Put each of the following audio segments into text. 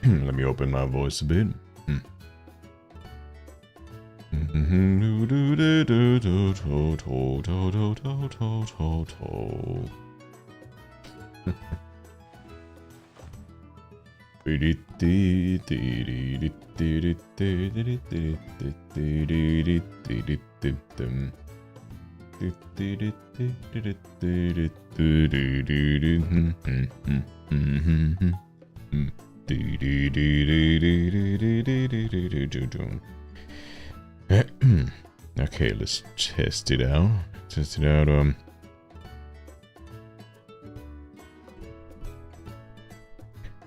Let me open my voice a bit. Okay, let's test it out.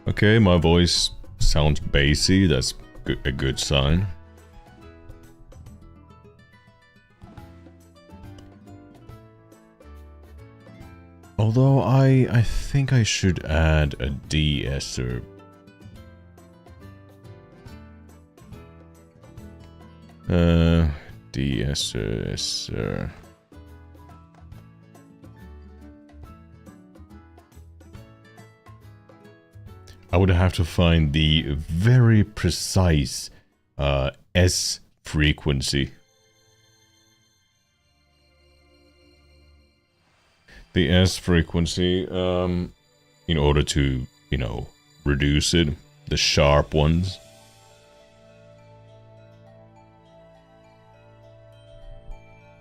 Okay, my voice sounds bassy. That's a good sign. Although I think I should add a de-esser. De-esser. I would have to find the very precise S frequency. The S frequency, in order to, you know, reduce it, the sharp ones.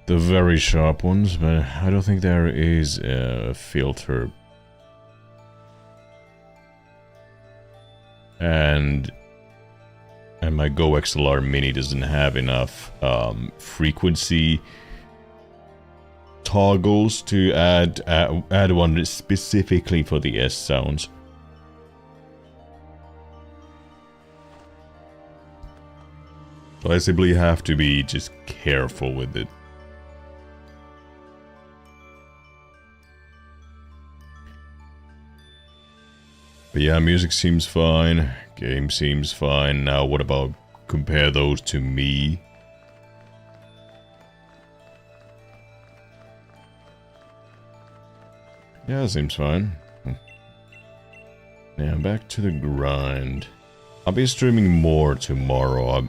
The very sharp ones, but I don't think there is a filter. And my Go XLR Mini doesn't have enough frequency toggles to add one specifically for the S sounds. So I simply have to be just careful with it. But yeah, music seems fine, game seems fine. Now what about compare those to me? Yeah, seems fine. Yeah, back to the grind. I'll be streaming more tomorrow.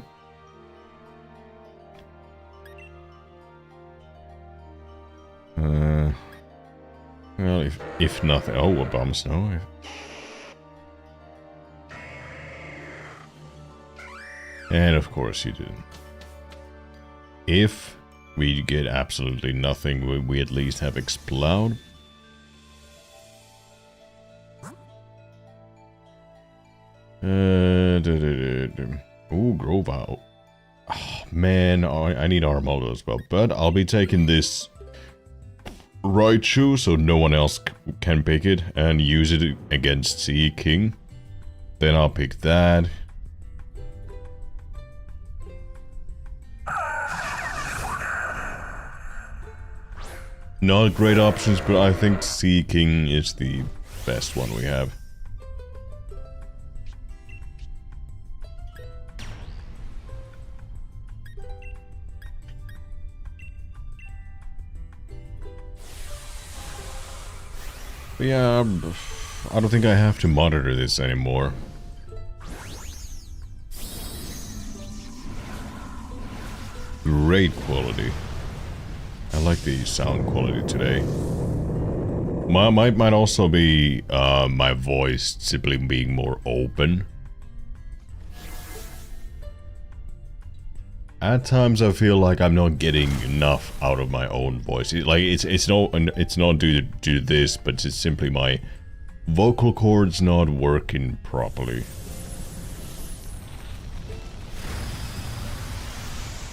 Well, if nothing... Oh, a bomb snow. And of course you didn't. If we get absolutely nothing, we at least have Explode. Ooh, Grove out. Oh, man, I need Armado as well. But I'll be taking this Raichu so no one else can pick it and use it against Sea King. Then I'll pick that. Not great options, but I think Sea King is the best one we have. But yeah, I don't think I have to monitor this anymore. Great quality. I like the sound quality today. Might also be my voice simply being more open. At times I feel like I'm not getting enough out of my own voice. It's not due to this, but it's simply my vocal cords not working properly.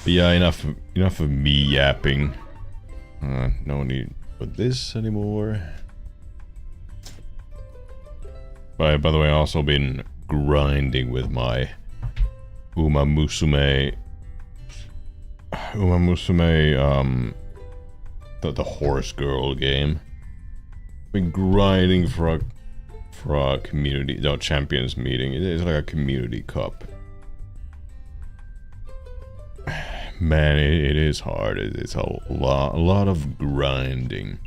But yeah, enough of me yapping. No need for this anymore. By the way, I've also been grinding with my Uma Musume, the horse girl game. Been grinding for a community, no, champions meeting. It is like a community cup. Man, it is hard. It's a lot of grinding.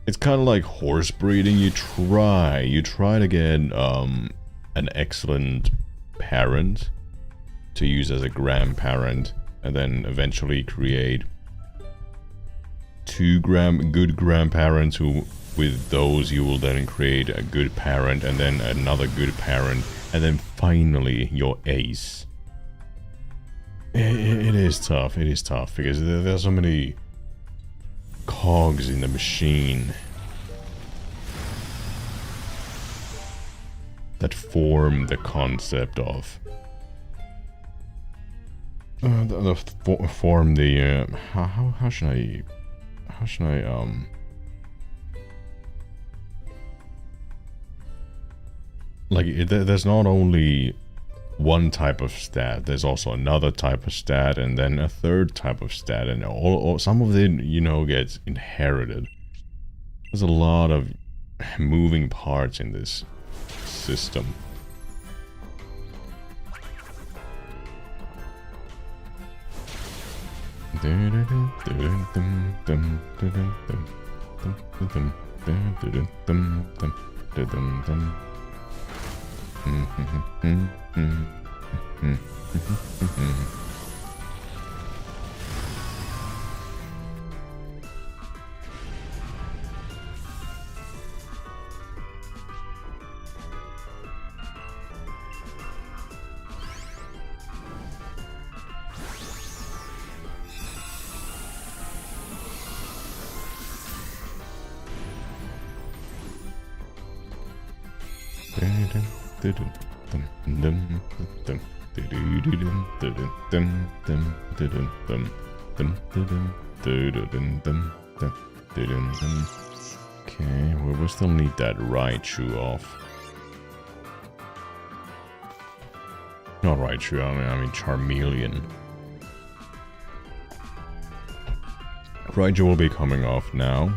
It's kind of like horse breeding. You try to get an excellent parent to use as a grandparent, and then eventually create two good grandparents who, with those you will then create a good parent and then another good parent, and then finally your ace. It is tough, because there are so many cogs in the machine that form the concept of form the how should I like there's not only one type of stat, there's also another type of stat, and then a third type of stat, and all some of it, you know, gets inherited. There's a lot of moving parts in this system. Okay, we still need that Raichu off. Not Raichu, I mean Charmeleon. Raichu will be coming off now.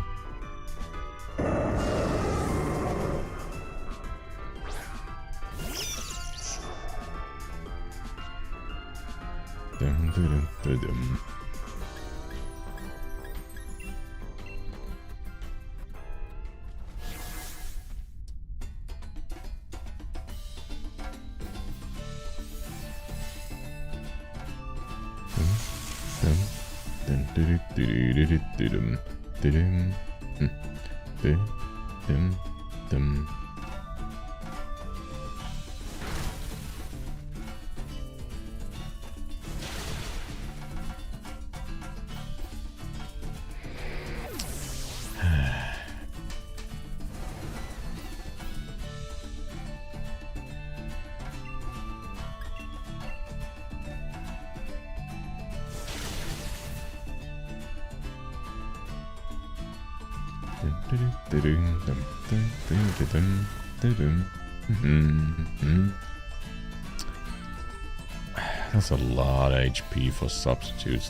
That's a lot of HP for substitutes.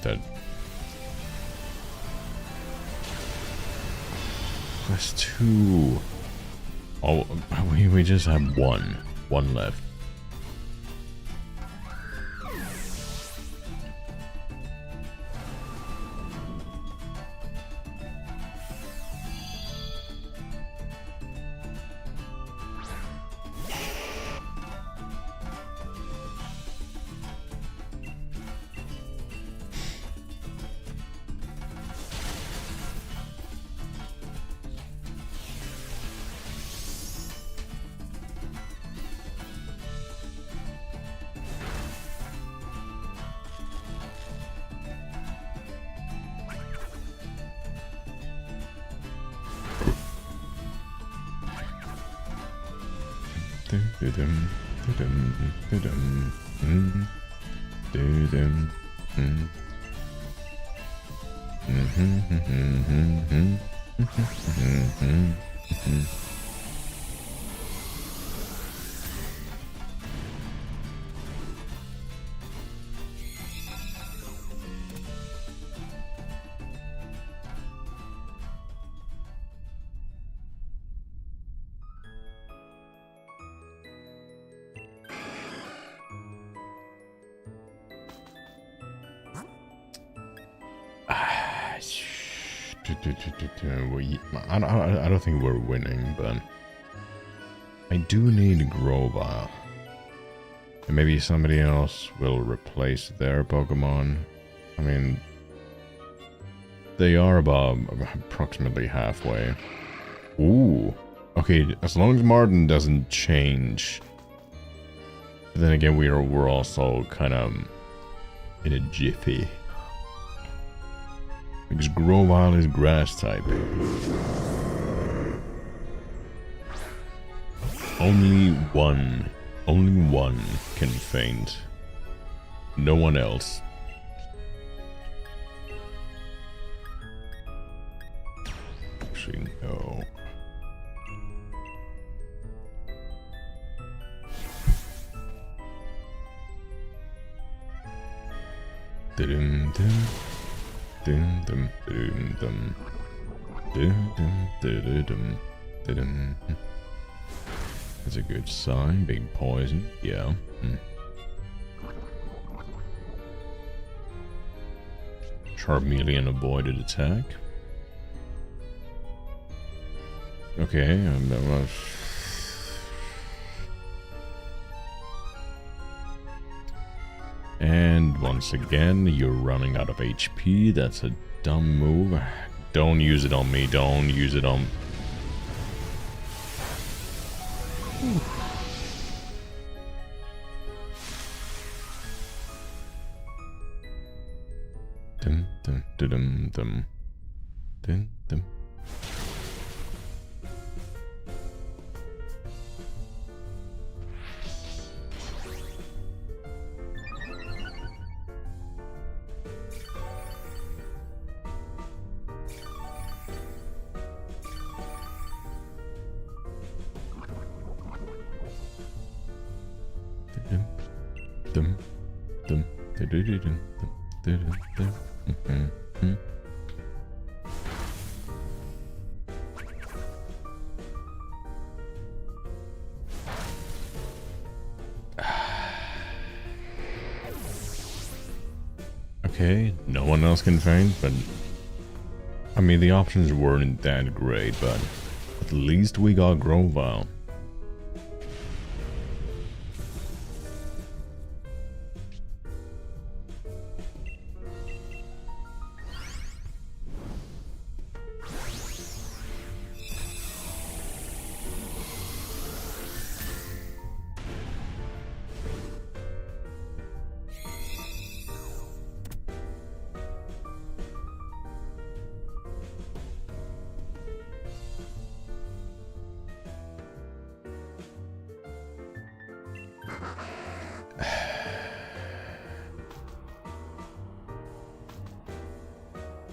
That's two. Oh, we just have one left. I don't think we're winning, but I do need Grovyle. And maybe somebody else will replace their Pokemon. I mean, they are about approximately halfway. Ooh. Okay, as long as Martin doesn't change. But then again, we're also kind of in a jiffy. Because Grovyle is grass type. Only one can faint. No one else. Actually, no. Dum dum dum dum dum dum dum dum dum. That's a good sign. Big poison. Yeah. Charmeleon avoided attack. Okay. And once again, you're running out of HP. That's a dumb move. Don't use it on me. Don't use it on... Dum dum dum dum dum dum. Okay, no one else can faint, but I mean the options weren't that great, but at least we got Grovyle.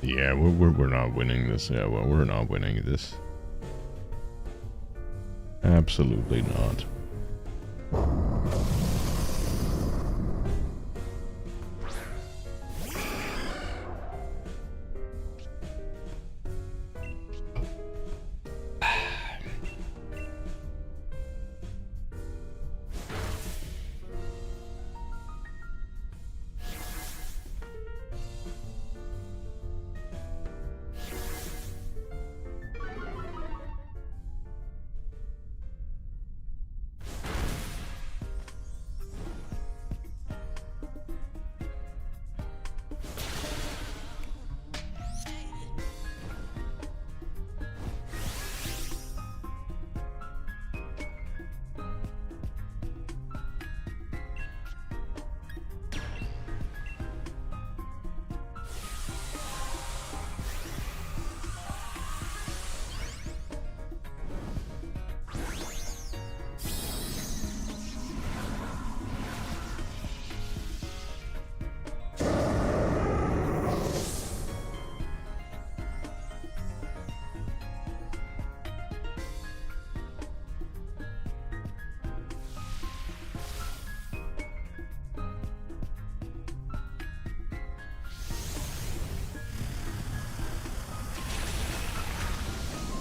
Yeah, we're not winning this. Yeah, well, we're not winning this. Absolutely not.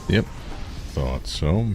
Yep, thought so.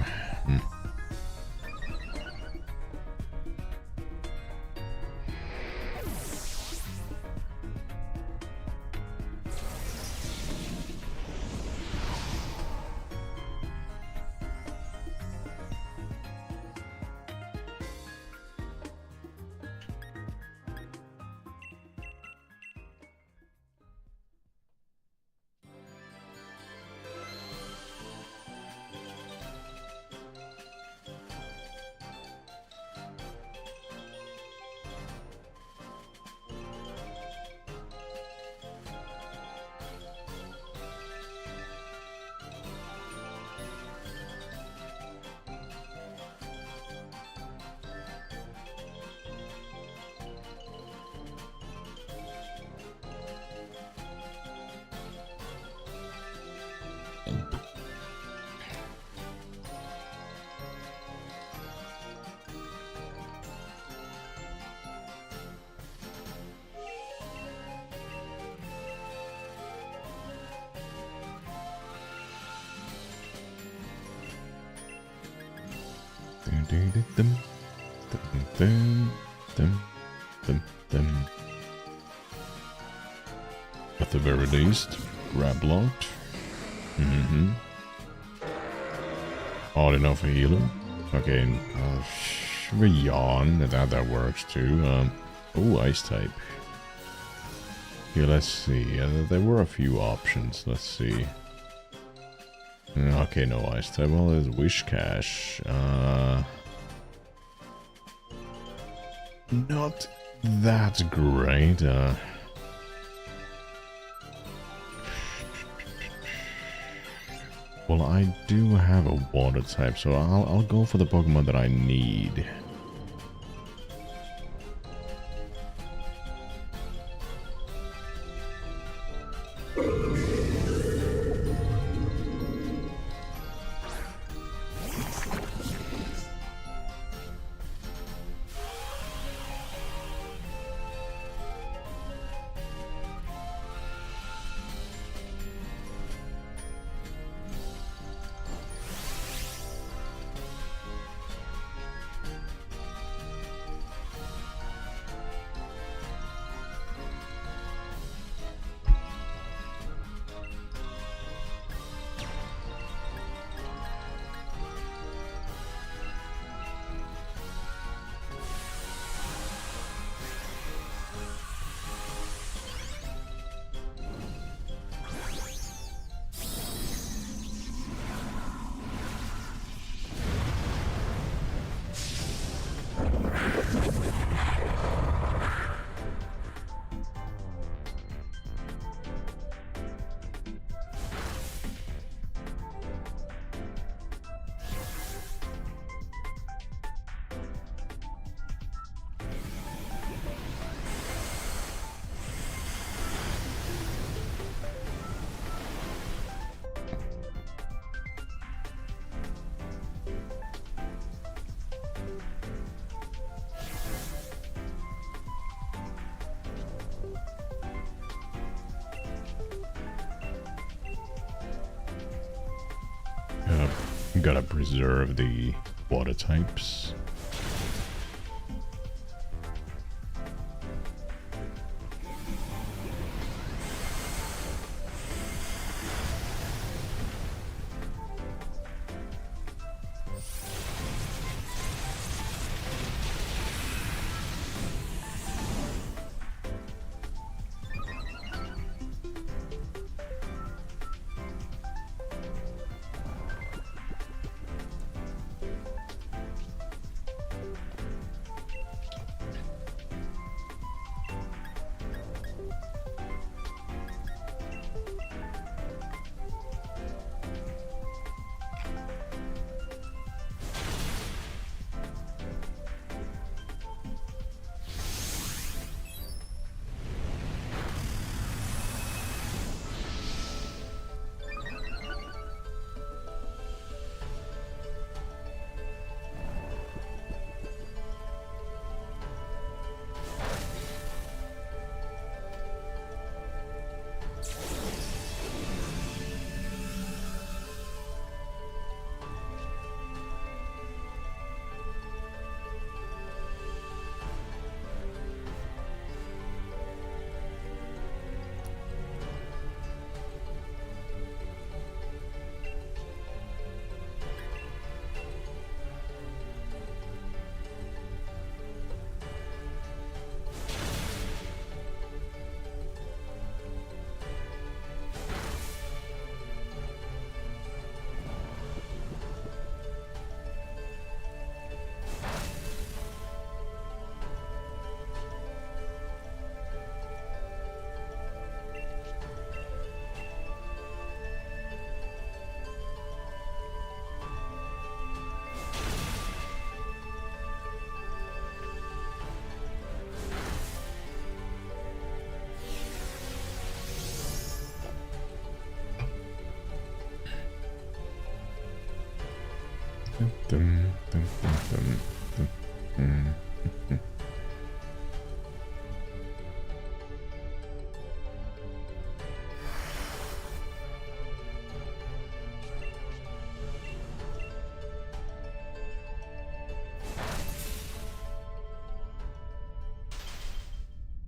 At the very least, grab locked. Hard enough for healing. Okay, yawn. That works too. Oh, ice type. Here, let's see. There were a few options. Let's see. Okay, no ice type. Well, there's Wish Cash. Not that great. Well, I do have a water type, so I'll go for the Pokemon that I need. Gotta preserve the water types.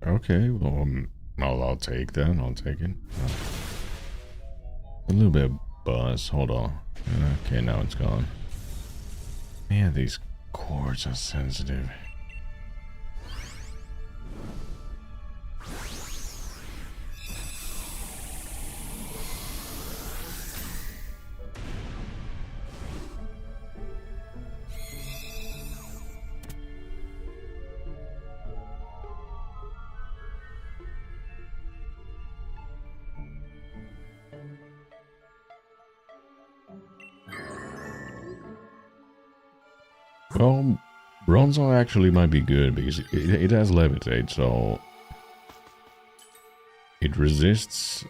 Okay, well, I'll take that. I'll take it. A little bit of buzz. Hold on. Okay, now it's gone. Man, these cords are sensitive. Well, Bronzor actually might be good because it has Levitate, so it resists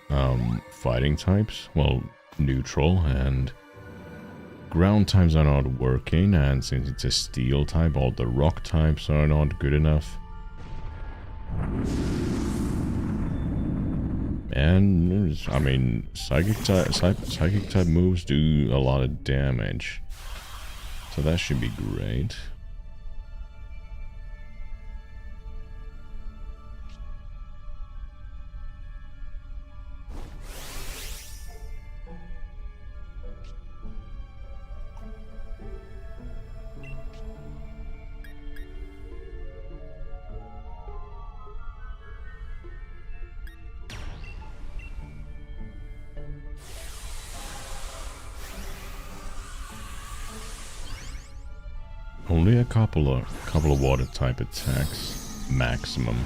fighting types, well, neutral, and ground types are not working, and since it's a steel type, all the rock types are not good enough. And, I mean, psychic type moves do a lot of damage. So that should be great. Only a couple of water type attacks maximum.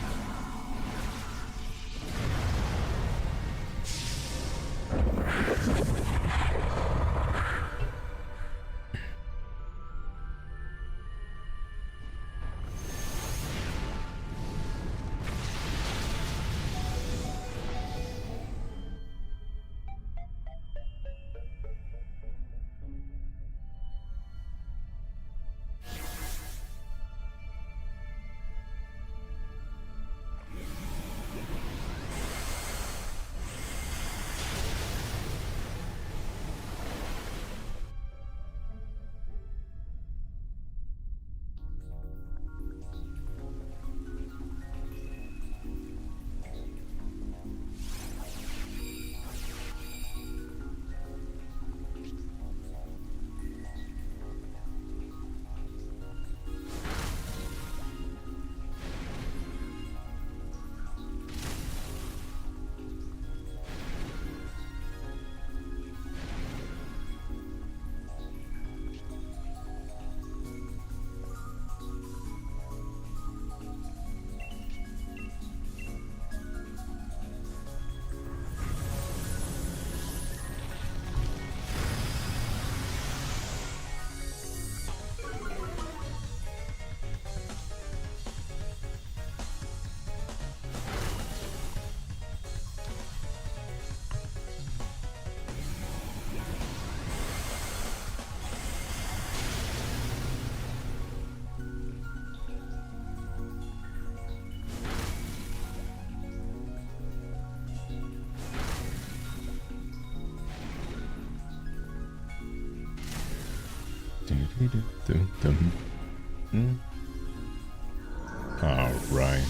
Oh, right.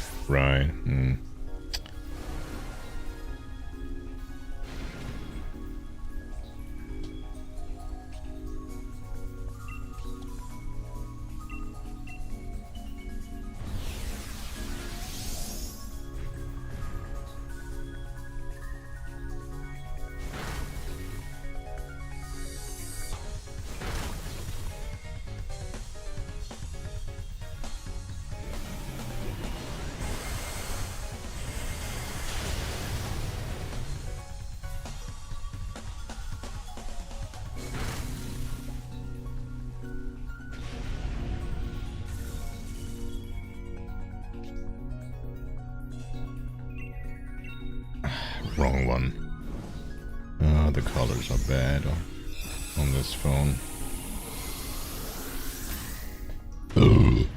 Wrong one. The colors are bad on this phone. Ugh.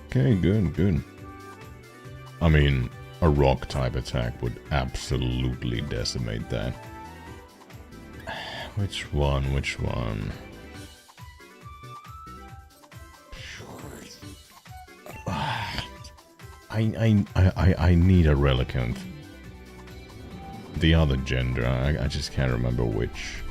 Okay, good. I mean, a rock type attack would absolutely decimate that. Which one? Which one? I need a Relicanth. The other gender, I just can't remember which.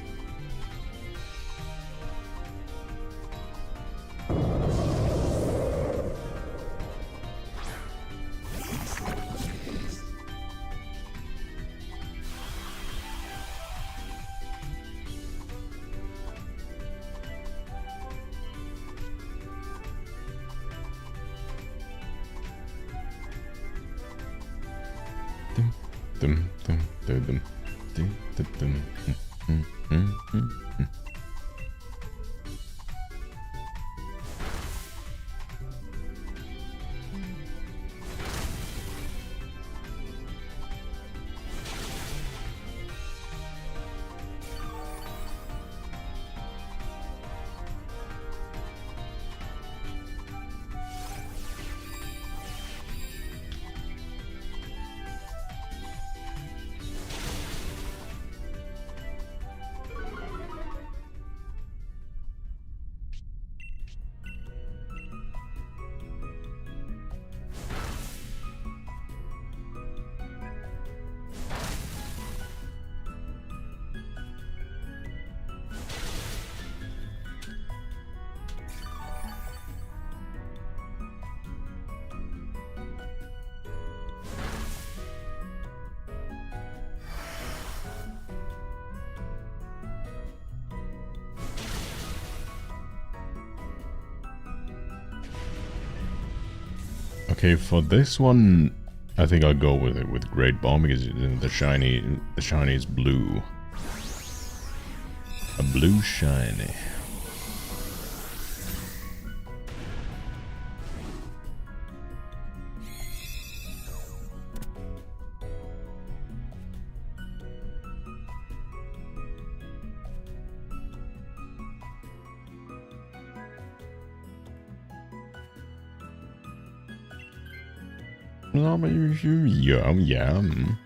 Okay, for this one, I think I'll go with it with Great Ball because the shiny is blue. A blue shiny. Yum, yum.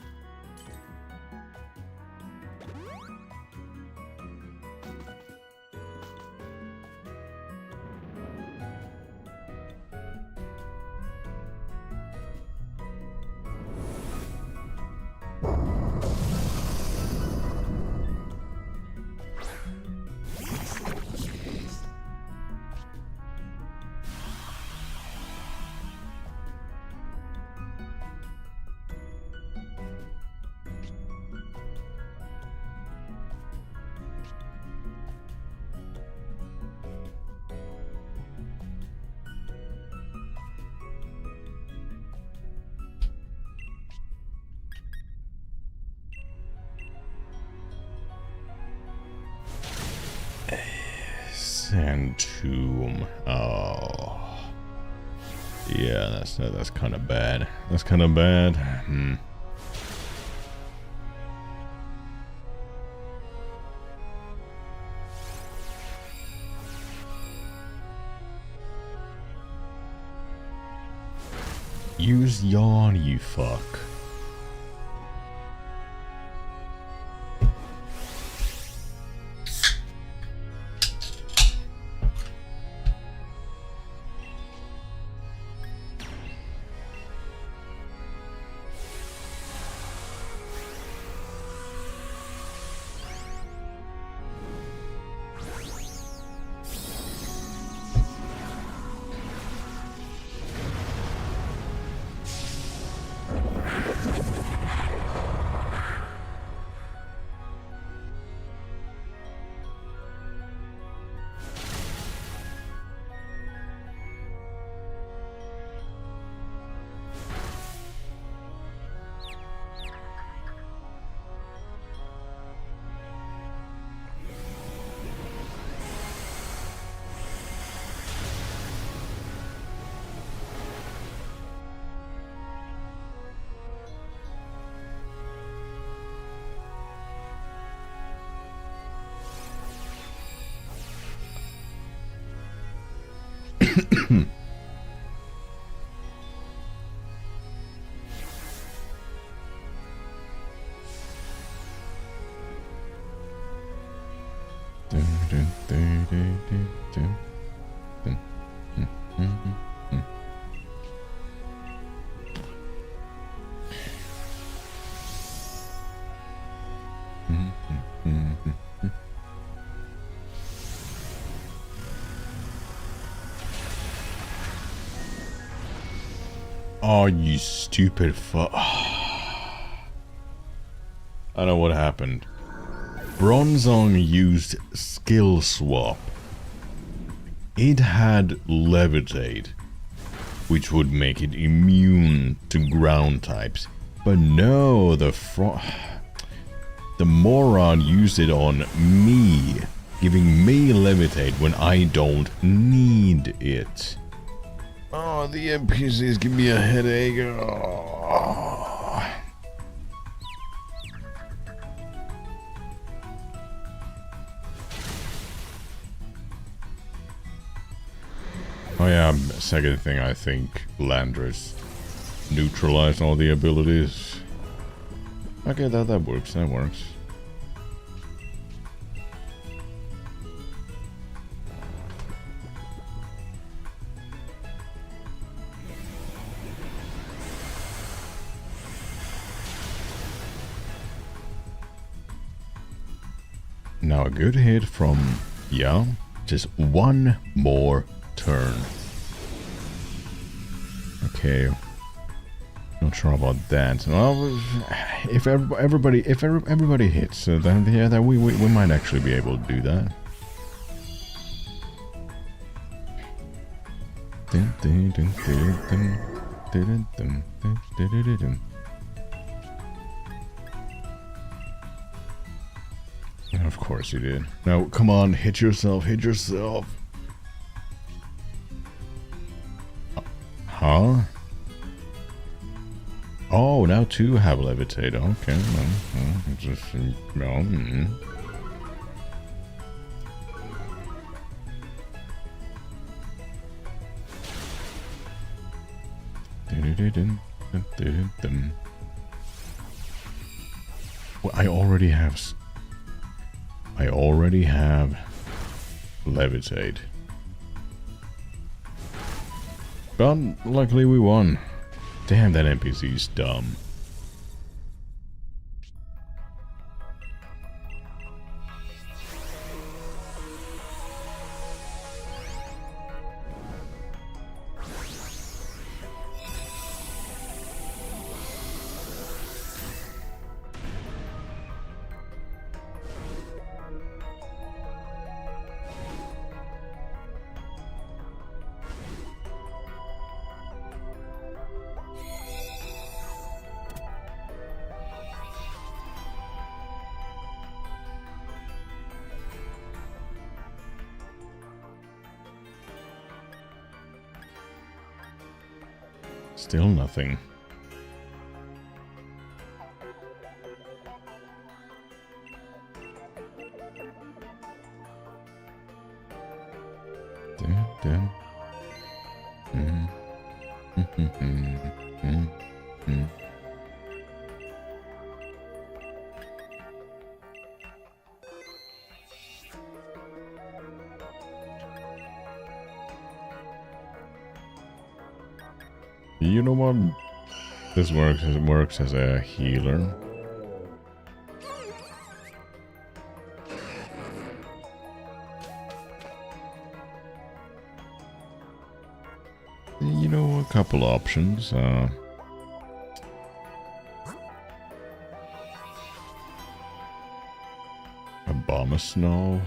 And Tomb. Oh, yeah, that's kind of bad. That's kind of bad. Use Yawn, you fuck. Oh, you stupid fuck. I know what happened. Bronzong used skill swap. It had levitate, which would make it immune to ground types. But no, the moron used it on me, giving me levitate when I don't need it. Oh, the NPCs give me a headache. Oh yeah, second thing, I think Landris neutralized all the abilities. Okay, that works, that works. Now a good hit from, yeah, just one more turn. Okay, not sure about that. Well, if everybody hits, then yeah, that we might actually be able to do that. Of course you did. Now, come on, hit yourself, hit yourself. Huh? Oh, now two have levitate. Okay, no, just no. Well, I already have levitate. But luckily we won. Damn, that NPC's dumb. Still nothing. You know what? This works as a healer. You know, a couple options. A bomb of snow.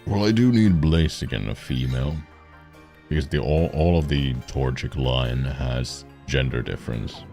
Well, I do need Blaziken, a female. Because all of the Torchic line has gender difference.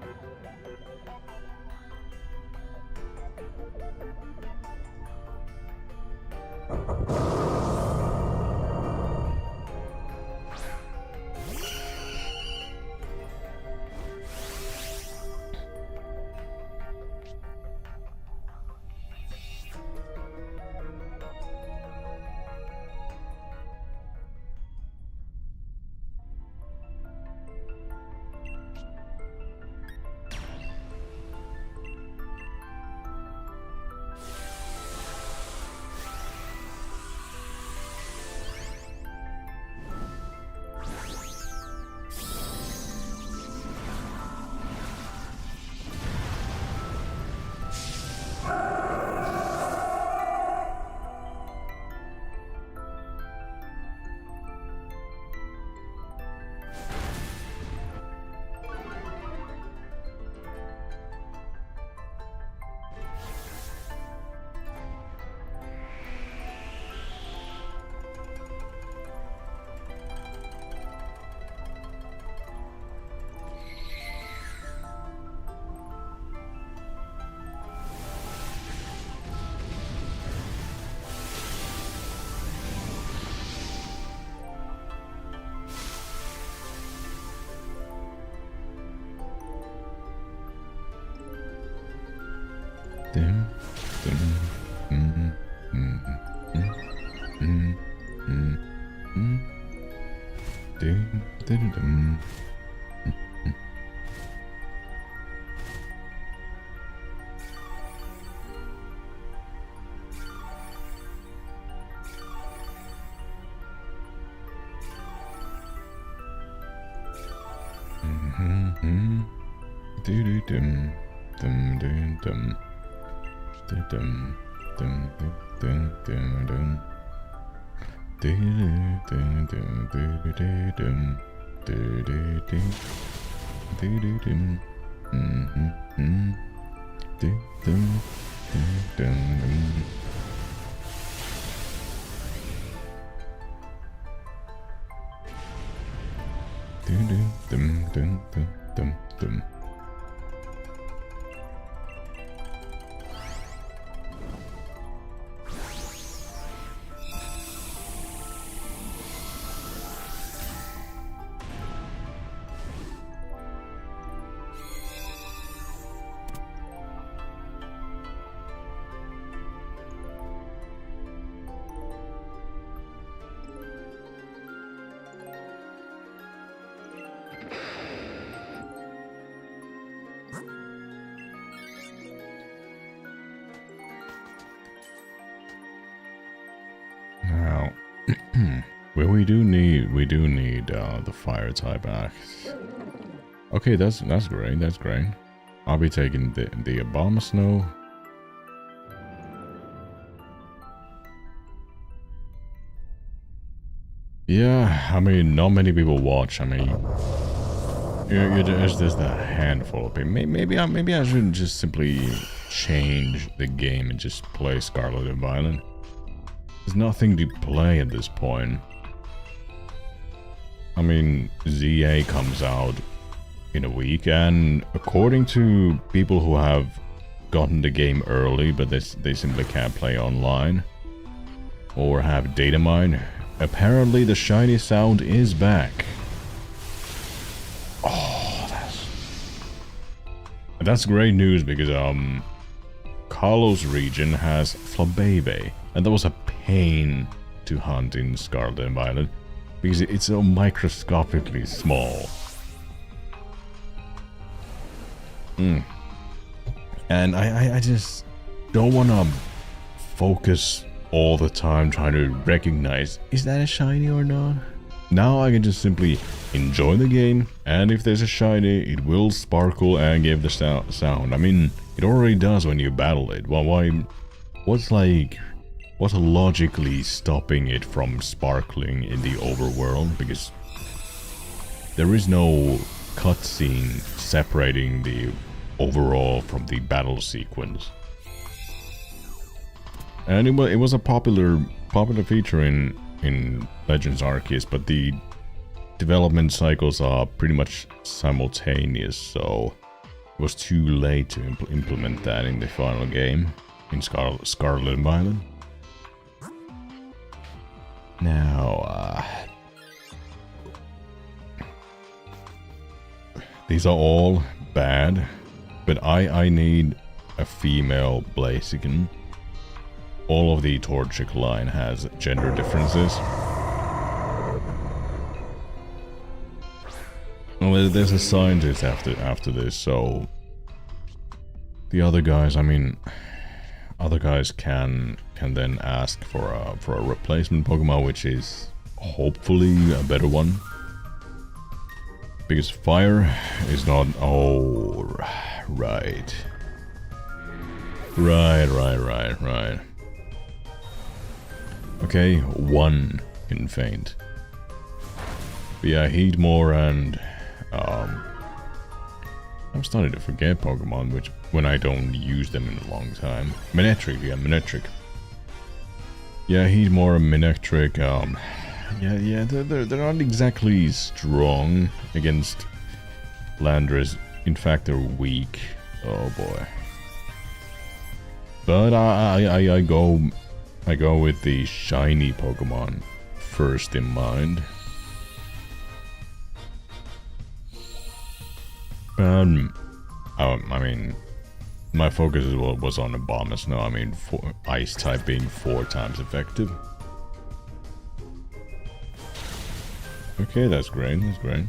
Dum, dum, mm, mm, mm, mm, mm, mm. Dum, dum, dum. Dum dum dum dum dum dum dum dum dum dum Now, well, we do need the fire type axe. Okay, that's great. That's great. I'll be taking the bomb snow. Yeah, I mean, not many people watch. I mean, there's just a handful of people. Maybe I should just simply change the game and just play Scarlet Violet. There's nothing to play at this point. I mean, ZA comes out in a week, and according to people who have gotten the game early, but they simply can't play online or have data mine, apparently the shiny sound is back. Oh, that's great news, because Kalos region has Flabebe, and that was a pain to hunt in Scarlet Violet because it's so microscopically small. And I just don't want to focus all the time trying to recognize, is that a shiny or not? Now I can just simply enjoy the game, and if there's a shiny, it will sparkle and give the sound. I mean, it already does when you battle it. Well, what's logically stopping it from sparkling in the overworld? Because there is no cutscene separating the overall from the battle sequence. And it was a popular feature in Legends Arceus, but the development cycles are pretty much simultaneous, so it was too late to implement that in the final game in Scarlet Violet. Now, these are all bad, but I need a female Blaziken. All of the Torchic line has gender differences. Well, there's a scientist after this, so the other guys, I mean, other guys can then ask for a replacement Pokemon, which is hopefully a better one. Because fire is not... Oh, right. Right. Okay, one can faint. But yeah, heat more, and I'm starting to forget Pokemon when I don't use them in a long time. Manectric, yeah, Manectric. Yeah, heat more, Manectric. Yeah, they're not exactly strong against Landorus. In fact, they're weak. Oh boy. But I go with the shiny Pokemon first in mind. I mean, My focus was on the bombers. No, I mean ice type being 4 times effective. Okay, that's great. That's great.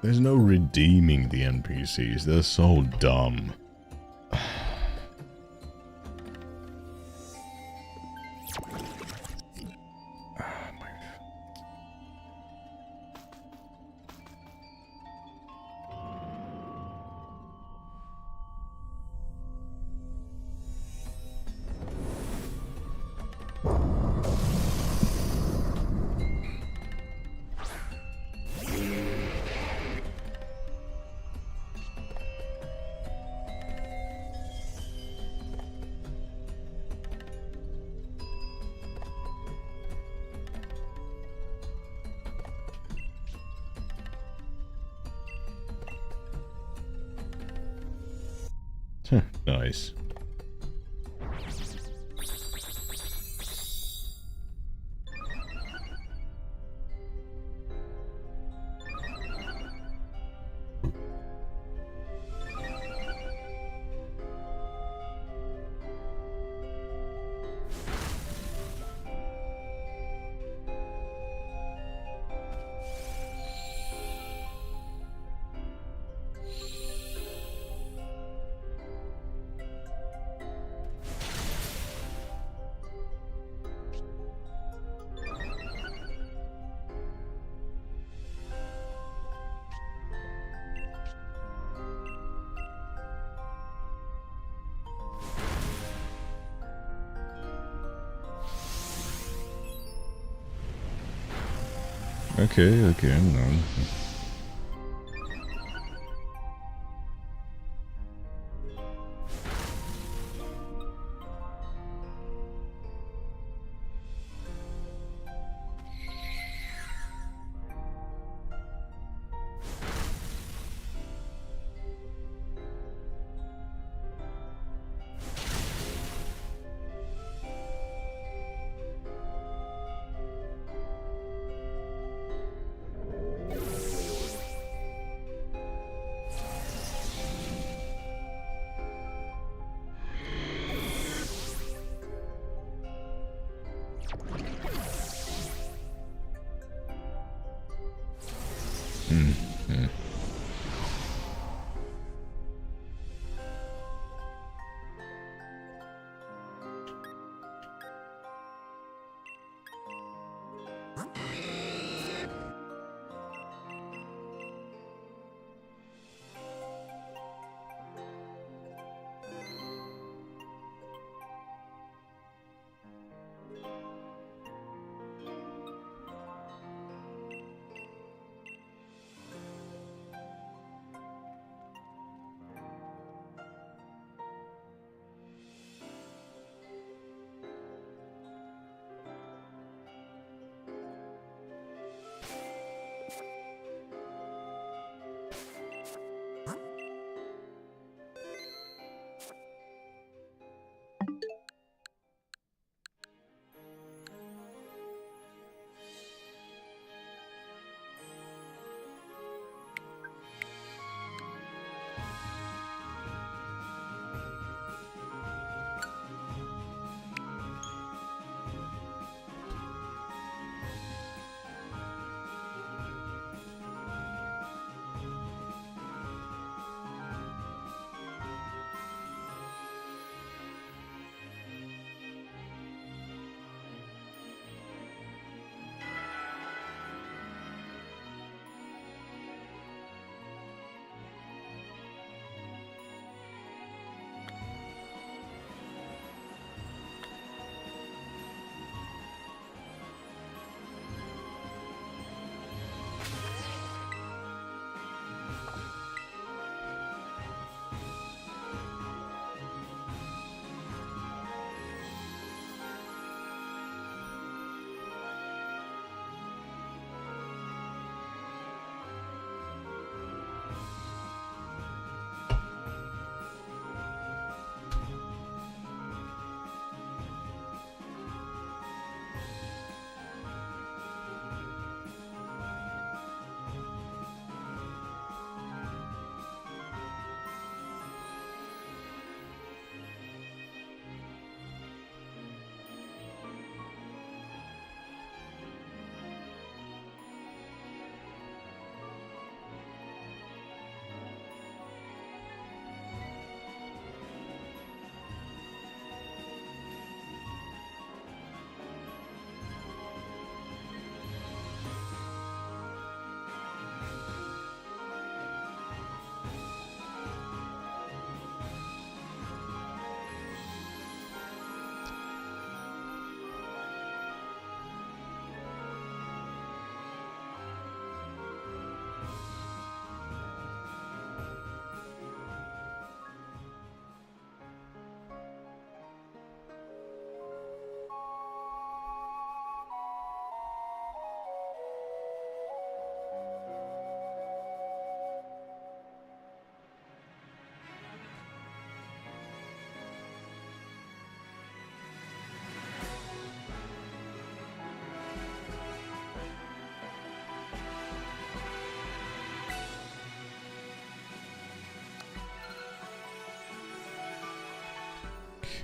There's no redeeming the NPCs. They're so dumb. Nice. Okay, I'm done.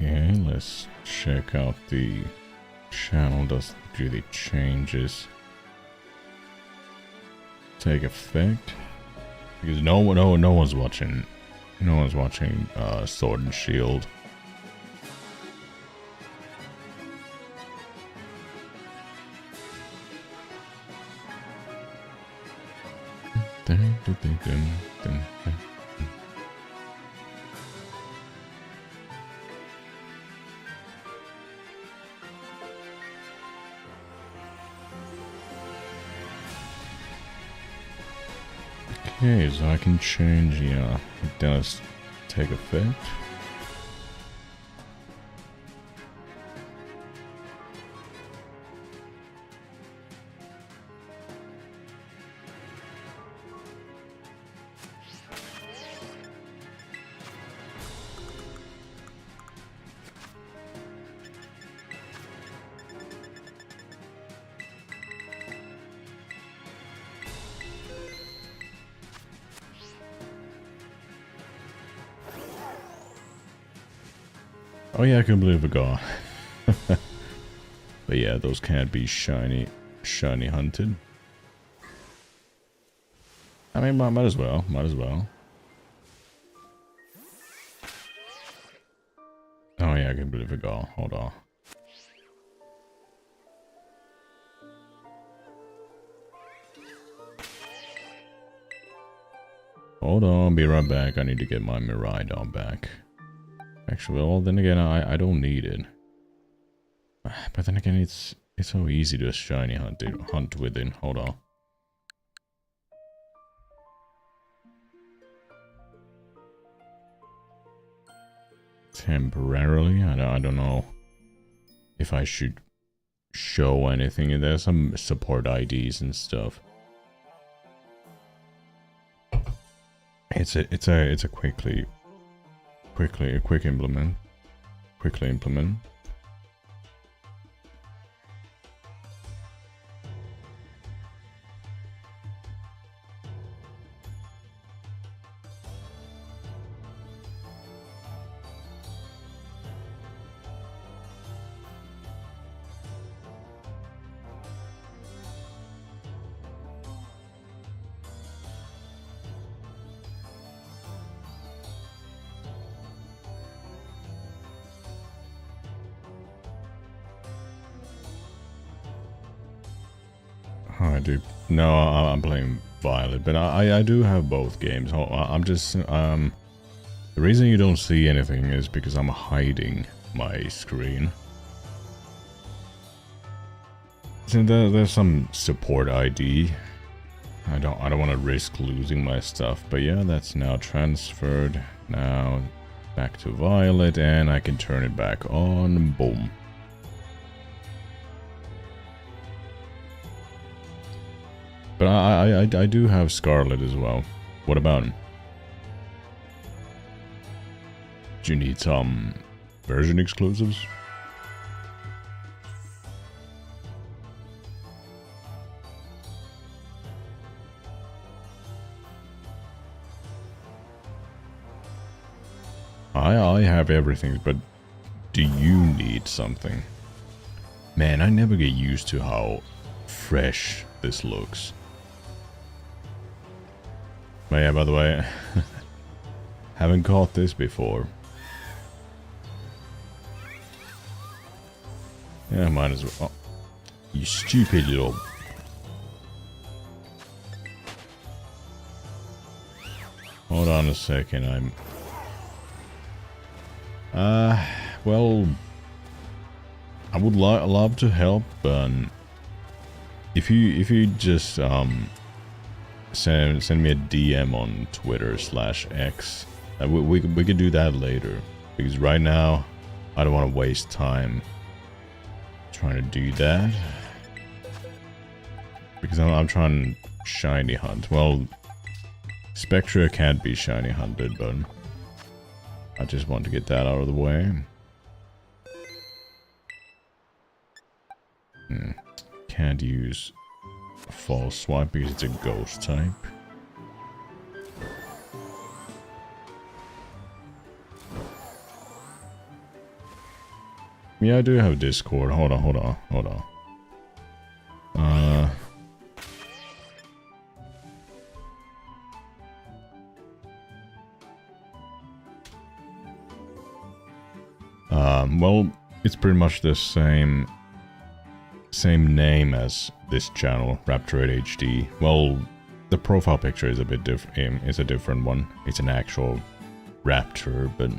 Okay, let's check out the channel. Does do the changes take effect? Because no one's watching. No one's watching Sword and Shield. Okay, so I can change, yeah, it does take effect. Oh yeah, I can believe it got. But yeah, those can't be shiny hunted. I mean, might as well, might as well. Oh yeah, I can believe it got. Hold on. Hold on, be right back. I need to get my Miraidon back. Actually, well, then again, I don't need it. But then again, it's so easy to shiny hunt with it. Hold on. Temporarily, I don't know if I should show anything. There's some support IDs and stuff. It's a quickly implement. I do. No, I'm playing Violet, but I do have both games. I'm just the reason you don't see anything is because I'm hiding my screen. So there's some support ID. I don't want to risk losing my stuff, but yeah, that's now transferred. Now back to Violet, and I can turn it back on. Boom. But I do have Scarlet as well. What about him? Do you need some version exclusives? I have everything, but do you need something? Man, I never get used to how fresh this looks. But yeah, by the way, haven't caught this before. Yeah, might as well. Oh, you stupid little... Hold on a second, I'm... well... I would love to help, but... If you just, send me a DM on Twitter/X. We could do that later, because right now I don't want to waste time trying to do that, because I'm trying to shiny hunt. Well, Spectra can't be shiny hunted, but I just want to get that out of the way. Can't use false swipe because it's a ghost type. Yeah, I do have Discord. Hold on. Well, it's pretty much the same name as this channel, RaptoradeHD. Well, the profile picture is a bit different. It's a different one. It's an actual raptor, but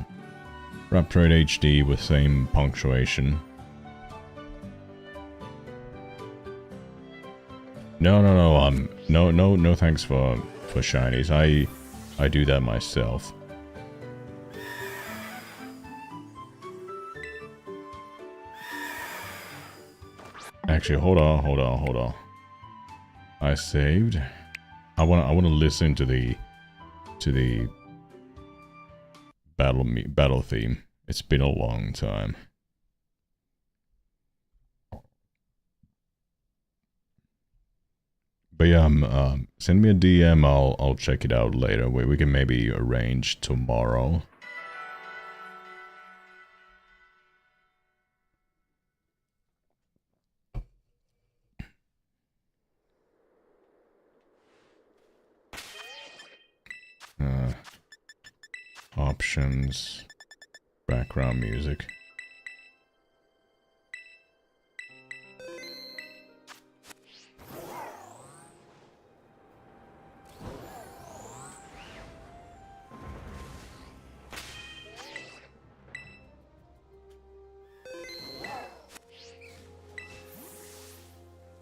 RaptoradeHD with same punctuation. No, no thanks for shinies. I do that myself. Actually, hold on. I saved. I wanna listen to the battle theme. It's been a long time. But yeah, send me a DM. I'll check it out later. We can maybe arrange tomorrow. Options, background music.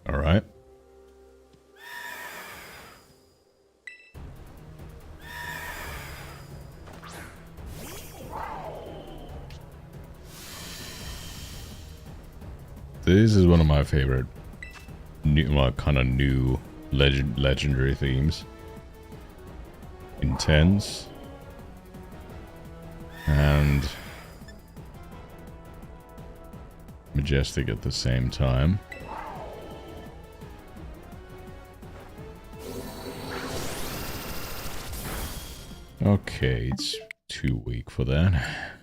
All right. This is one of my favorite kind of new legendary themes. Intense and majestic at the same time. Okay, it's too weak for that.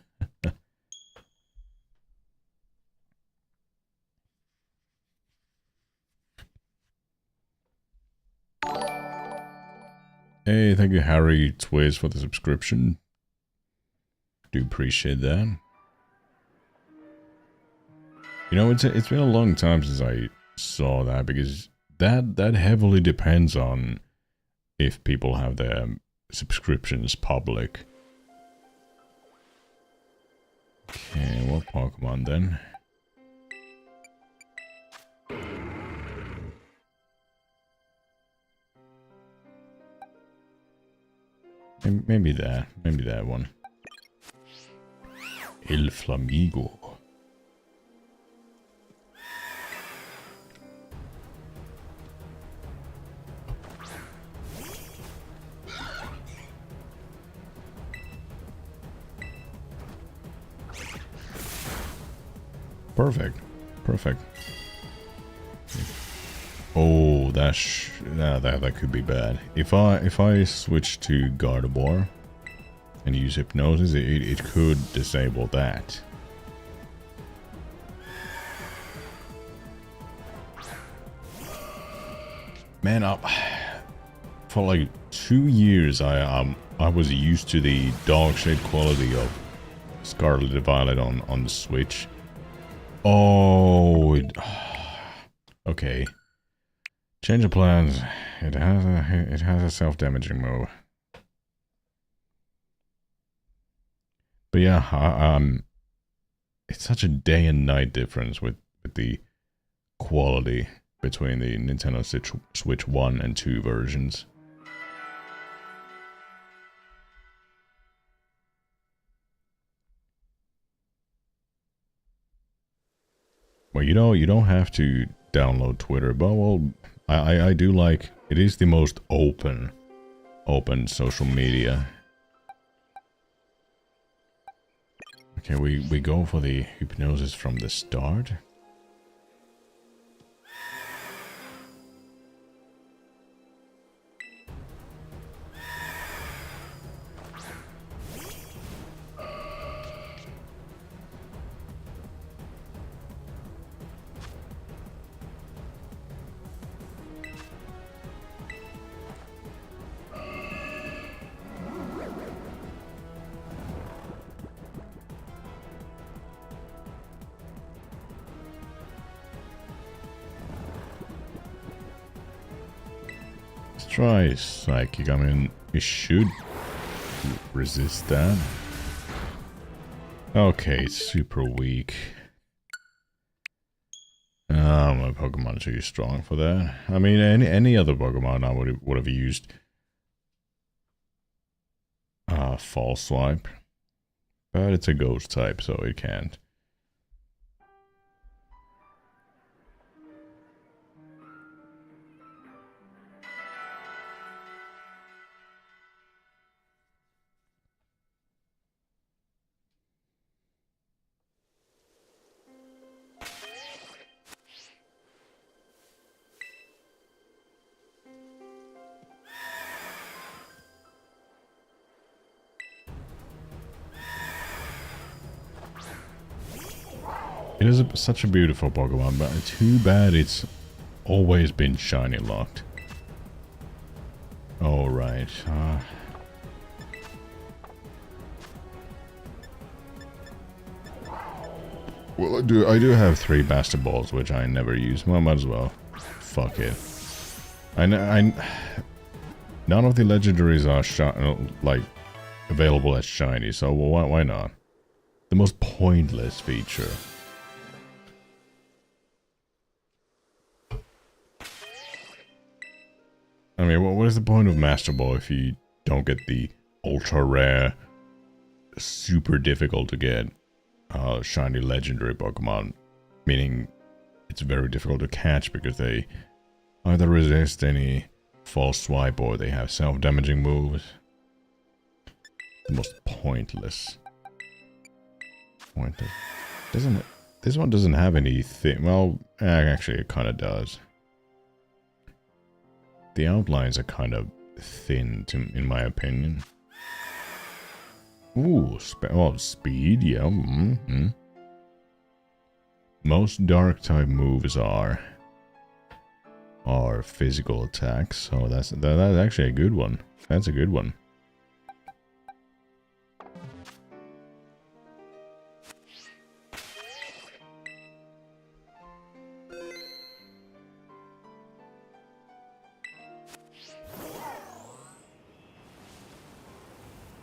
Hey, thank you, Harry Twiz, for the subscription. Do appreciate that. You know, it's been a long time since I saw that, because that heavily depends on if people have their subscriptions public. Okay, what Pokemon then? Maybe that one. El Flamigo. Perfect. Oh, that could be bad. If I switch to Gardevoir and use Hypnosis, it could disable that. Man, for like 2 years, I was used to the dog shade quality of Scarlet Violet on the Switch. Oh, okay. Change of plans. It has a self-damaging move. But yeah, it's such a day and night difference with the quality between the Nintendo Switch 1 and 2 versions. Well, you don't have to download Twitter, but well, I do like it. Is the most open social media. Okay, we go for the Hypnosis from the start. Let's try Psychic. I mean, we should resist that. Okay, it's super weak. My Pokemon are too strong for that. I mean, any other Pokemon I would have used False Swipe. But it's a ghost type, so it can't. It is such a beautiful Pokemon, but too bad it's always been shiny locked. Alright. Well, I do have 3 Master Balls, which I never use. Well, I might as well. Fuck it. None of the legendaries are like available as shiny, so why not? The most pointless feature. I mean, what is the point of Master Ball if you don't get the ultra rare, super difficult to get shiny legendary Pokemon? Meaning, it's very difficult to catch because they either resist any false swipe or they have self-damaging moves. The most pointless. Pointless. Doesn't it? This one doesn't have anything. Well, actually, it kind of does. The outlines are kind of thin, in my opinion. Ooh, speed, yeah. Most dark type moves are physical attacks, so that's actually a good one. That's a good one.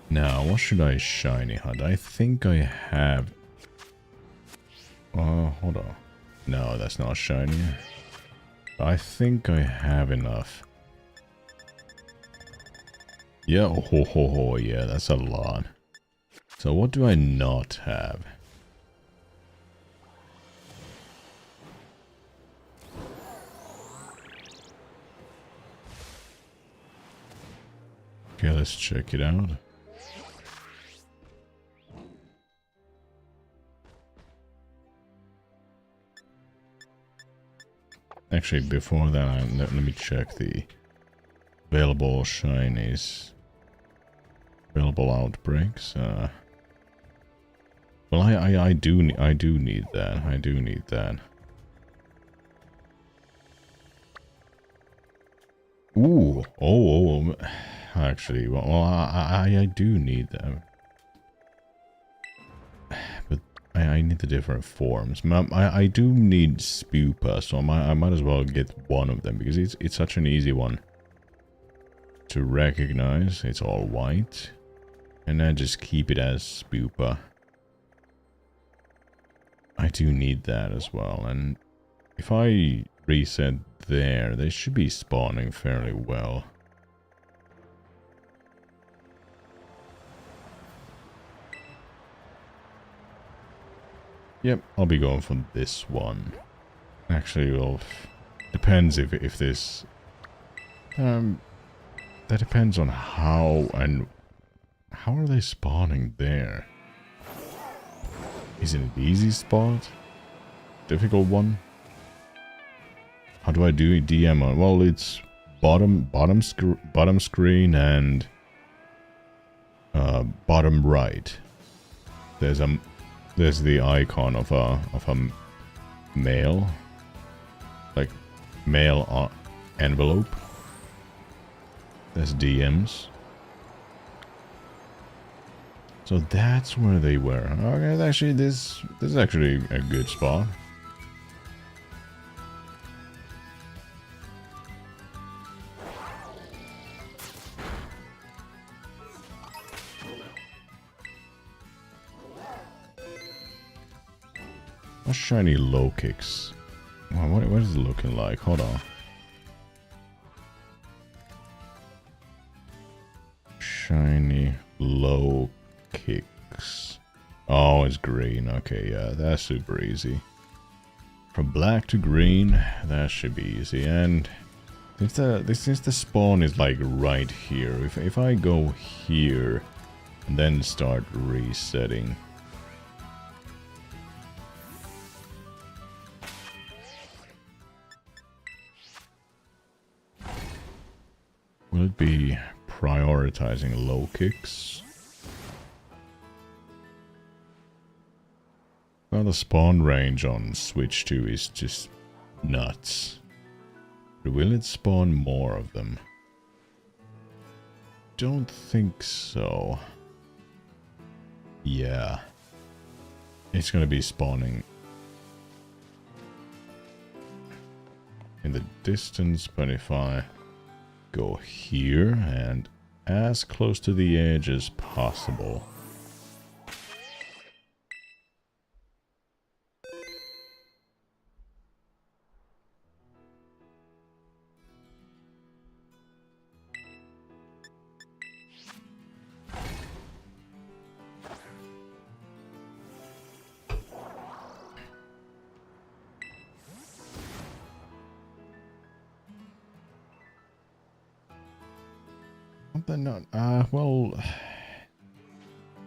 Now, what should I shiny hunt? I think I have... hold on. No, that's not shiny. I think I have enough. Yeah, yeah, that's a lot. So what do I not have? Okay, let's check it out. Actually, before that, let me check the available shinies. Available outbreaks. Well, I do need that. I do need that. Ooh, oh, actually, well, I do need that. But I need the different forms. I do need Spupa, so I might as well get one of them because it's such an easy one to recognize. It's all white, and then just keep it as Spupa. I do need that as well, and if I reset there, they should be spawning fairly well. Yep, I'll be going for this one. Actually, well, depends if this... that depends on how are they spawning there? Is it an easy spot? Difficult one? How do I do DM on? Well, it's bottom screen and bottom right. There's the icon of a mail, like mail envelope. There's DMs. So that's where they were. Okay, actually, this is actually a good spot. What's shiny low kicks? Wow, what is it looking like? Hold on. Shiny low kicks. Oh, it's green. Okay, yeah, that's super easy. From black to green, that should be easy. And since the spawn is like right here, if I go here and then start resetting. Will it be prioritizing low kicks? Well, the spawn range on Switch 2 is just nuts. But will it spawn more of them? Don't think so. Yeah. It's gonna be spawning in the distance, but if I go here and as close to the edge as possible. Then not, well,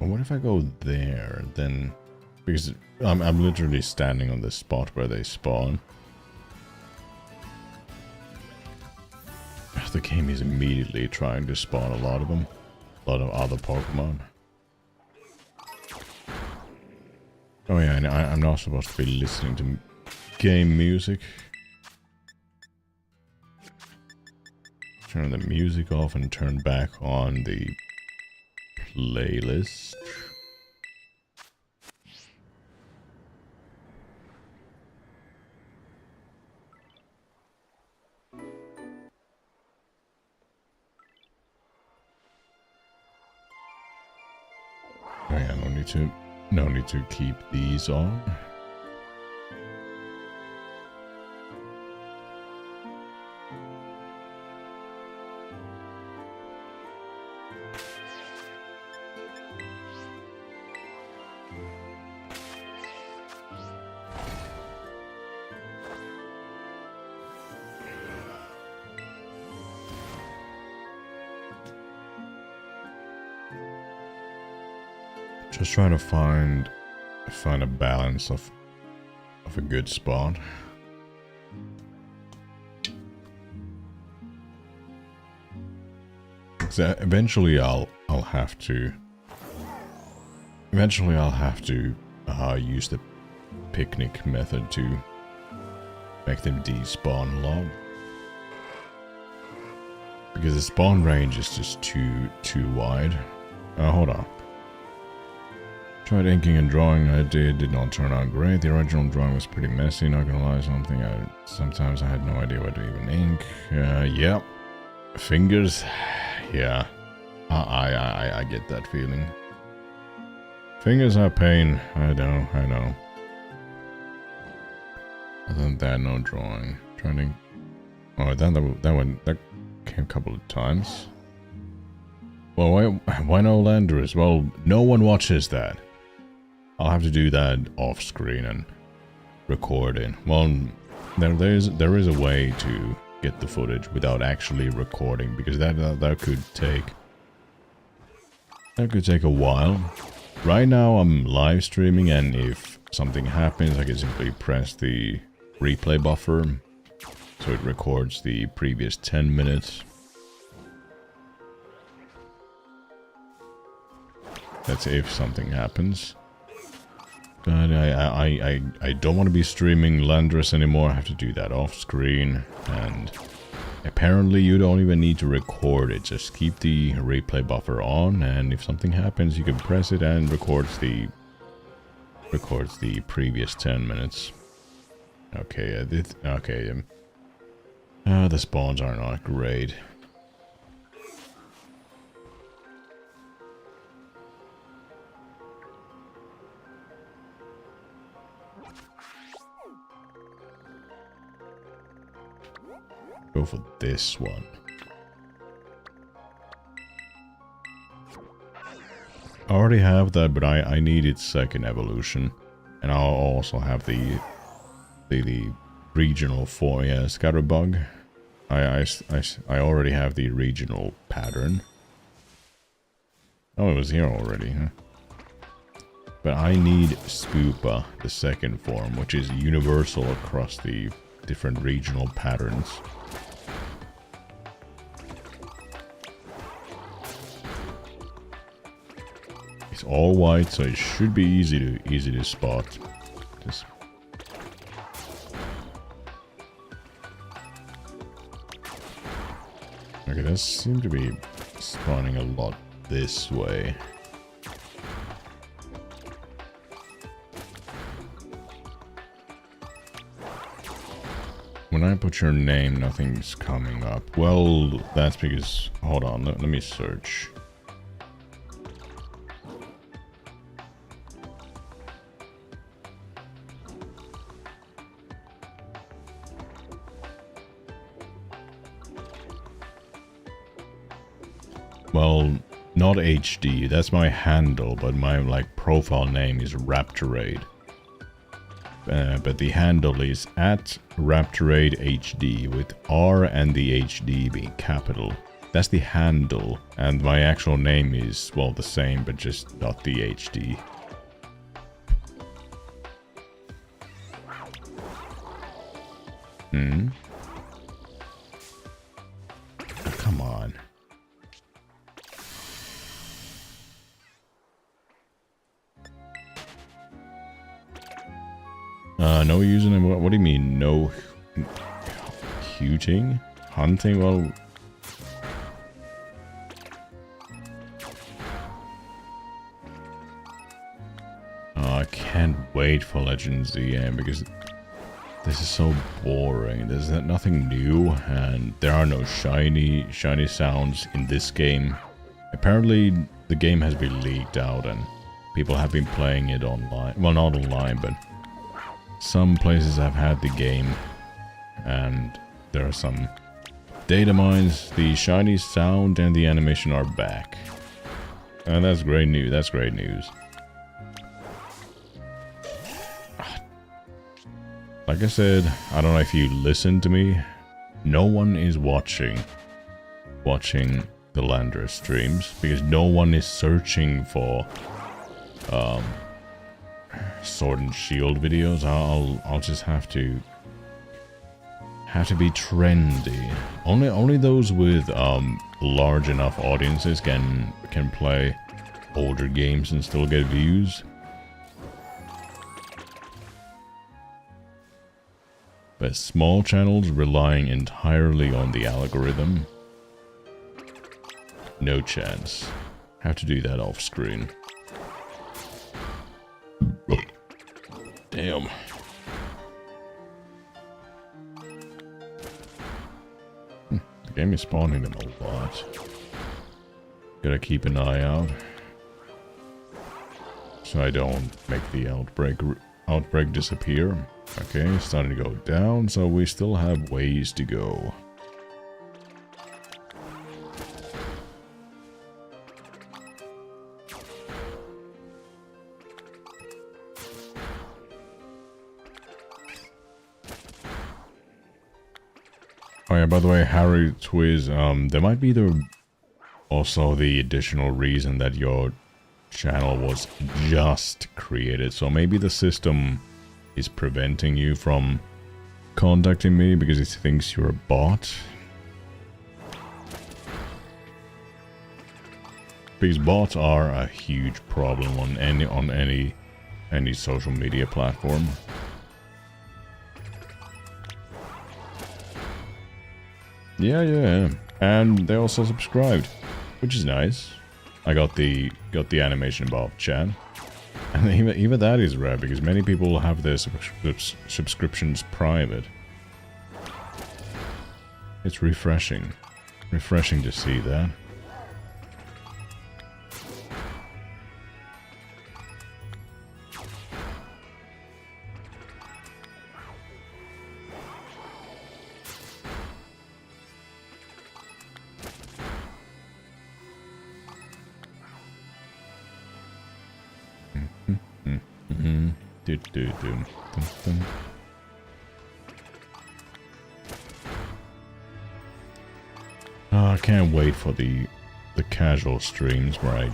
what if I go there, then, because I'm literally standing on the spot where they spawn. The game is immediately trying to spawn a lot of them, a lot of other Pokemon. Oh yeah, and I'm not supposed to be listening to game music. Turn the music off and turn back on the playlist. Oh yeah, no need to keep these on. Just trying to find a balance of a good spot. So eventually I'll have to use the picnic method to make them despawn a lot. Because the spawn range is just too wide. Hold on. Tried inking and drawing, did not turn out great. The original drawing was pretty messy, not gonna lie, sometimes I had no idea where to even ink. Yep. Fingers, yeah. I get that feeling. Fingers are pain, I know. Other than that, no drawing. Trying to... Oh, that came a couple of times. Well, why no Landorus? Well, no one watches that. I'll have to do that off screen and record it. Well, there is a way to get the footage without actually recording, because that could take a while. Right now I'm live streaming, and if something happens, I can simply press the replay buffer, so it records the previous 10 minutes. That's if something happens. But I don't want to be streaming Landorus anymore. I have to do that off screen, and apparently you don't even need to record it. Just keep the replay buffer on, and if something happens, you can press it and records the previous 10 minutes. Okay, the spawns are not great. Go for this one. I already have that, but I need its second evolution. And I'll also have the regional form. Yeah, Scatterbug. I already have the regional pattern. Oh, it was here already, huh? But I need Spoopa, the second form, which is universal across the different regional patterns. It's all white, so it should be easy to spot. Just okay, that seems to be spawning a lot this way. When I put your name, nothing's coming up. Well, that's because... Hold on, let me search. Well, not HD, that's my handle, but my like profile name is RaptoradeHD. But the handle is at RaptoradeHD with R and the HD being capital. That's the handle, and my actual name is, well, the same, but just not the HD. Hmm? Oh, come on. No username. What do you mean? No shooting? Hunting? Well, I can't wait for Legends ZM because this is so boring. There's nothing new, and there are no shiny sounds in this game. Apparently, the game has been leaked out, and people have been playing it online. Well, not online, but some places have had the game, and there are some data mines. The shiny sound and the animation are back, and that's great news. That's great news. Like I said, I don't know if you listen to me. No one is watching the Landra streams because no one is searching for Sword and Shield videos. I'll just have to be trendy. Only those with large enough audiences can play older games and still get views. But small channels relying entirely on the algorithm, no chance. Have to do that off screen. Damn. The game is spawning them a lot. Gotta keep an eye out so I don't make the outbreak disappear. Okay, it's starting to go down, so we still have ways to go. Oh yeah, by the way, Harry Twiz, there might be also the additional reason that your channel was just created, so maybe the system is preventing you from contacting me because it thinks you're a bot. Because bots are a huge problem on any social media platform. Yeah, and they also subscribed, which is nice. I got the animation above chat. And even that is rare, because many people have their subscriptions private. It's refreshing. Refreshing to see that. Dum, dum. I can't wait for the casual streams where I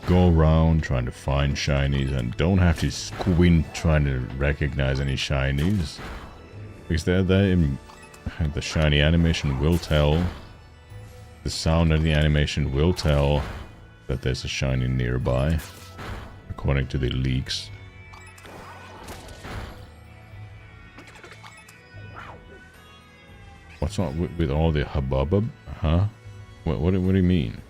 go around trying to find shinies and don't have to squint trying to recognize any shinies. Because the shiny animation will tell, the sound of the animation will tell that there's a shiny nearby, according to the leaks. What's wrong with all the hubbub? Huh? What do you mean?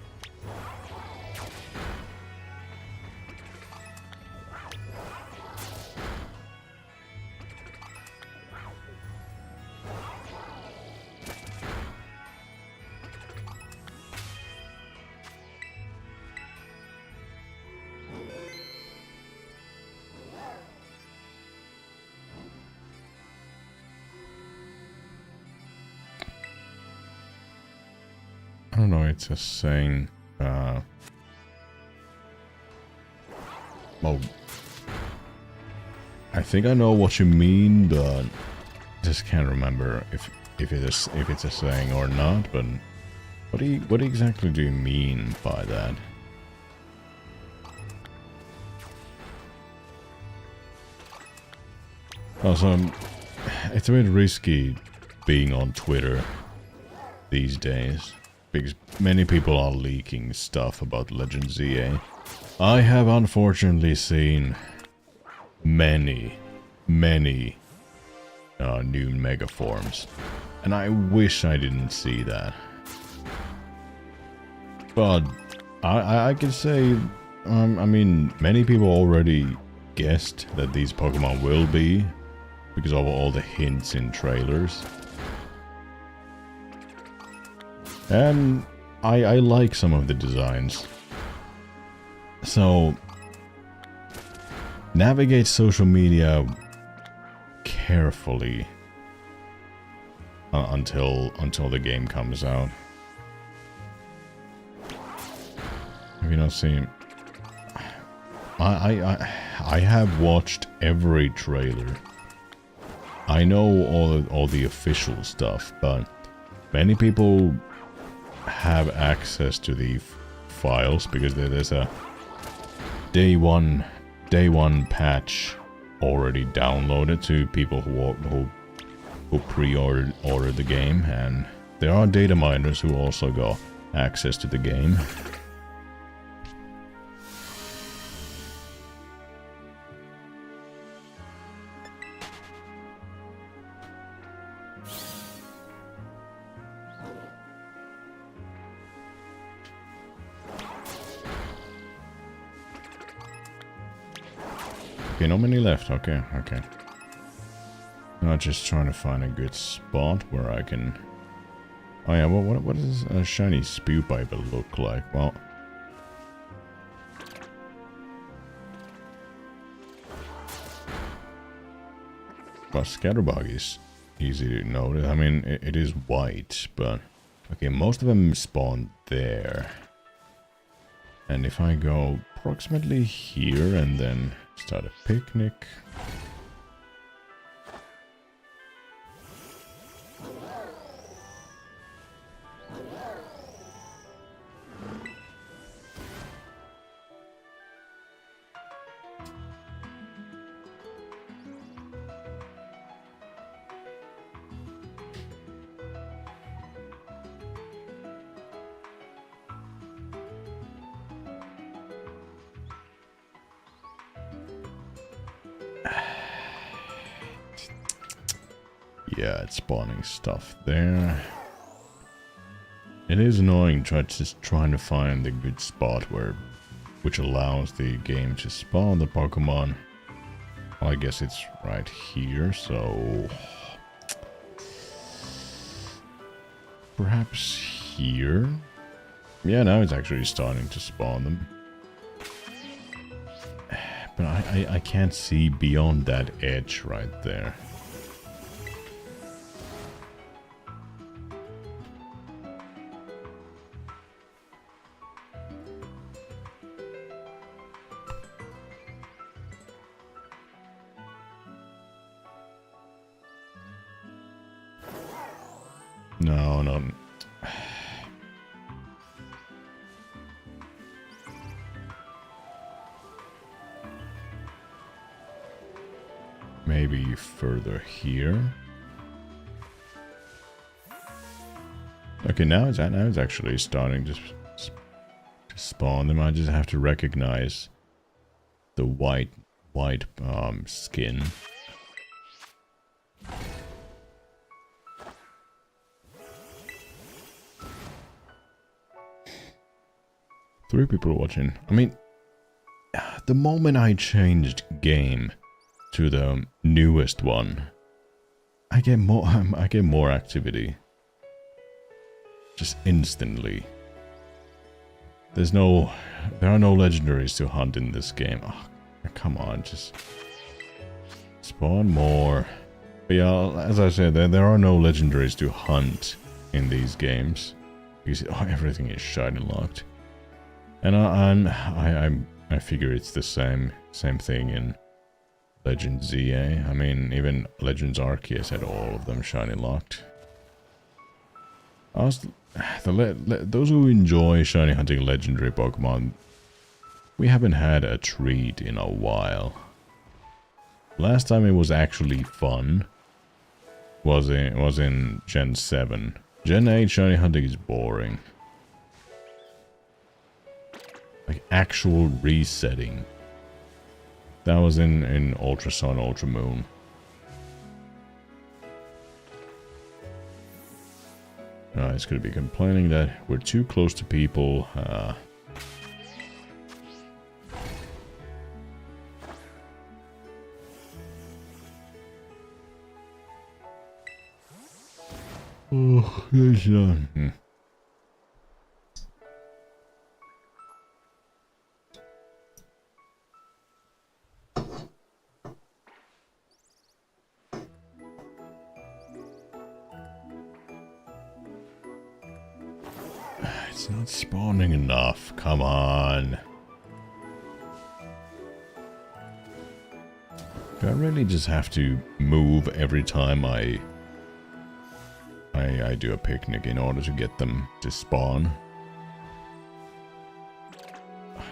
I don't know, it's just saying, oh, I think I know what you mean, but just can't remember if it's a saying or not. But what exactly do you mean by that? Also, it's a bit risky being on Twitter these days, because many people are leaking stuff about Legend ZA. I have unfortunately seen many new mega forms, and I wish I didn't see that. But I can say, I mean, many people already guessed that these Pokemon will be, because of all the hints in trailers. And I like some of the designs. So navigate social media carefully until the game comes out. Have you not seen? I have watched every trailer. I know all the official stuff, but many people have access to the files because there's a day one patch already downloaded to people who pre-ordered the game, and there are data miners who also got access to the game. Okay, not many left. Okay. Now just trying to find a good spot where I can... Oh yeah, well, what does a shiny spew piper look like? Well... Scatterbug is easy to notice. I mean, it is white, but... Okay, most of them spawn there. And if I go approximately here and then start a picnic... Yeah, it's spawning stuff there. It is annoying just trying to find the good spot which allows the game to spawn the Pokemon. Well, I guess it's right here, so... Perhaps here? Yeah, now it's actually starting to spawn them. But I can't see beyond that edge right there. No, no. Maybe further here. Okay, now it's actually starting to spawn them. I just have to recognize the white skin. Three people watching. I mean, the moment I changed game to the newest one, I get more activity. Just instantly. There are no legendaries to hunt in this game. Oh, come on, just spawn more. But yeah, as I said, there are no legendaries to hunt in these games because everything is shiny locked. And I figure it's the same thing in Legends ZA. I mean, even Legends Arceus had all of them shiny locked. Those who enjoy shiny hunting legendary Pokemon, we haven't had a treat in a while. Last time it was actually fun was in Gen 7. Gen 8 shiny hunting is boring. Like actual resetting. That was in Ultra Sun, Ultra Moon. It's going to be complaining that we're too close to people. Oh, there's none. It's not spawning enough. Come on. Do I really just have to move every time I do a picnic in order to get them to spawn?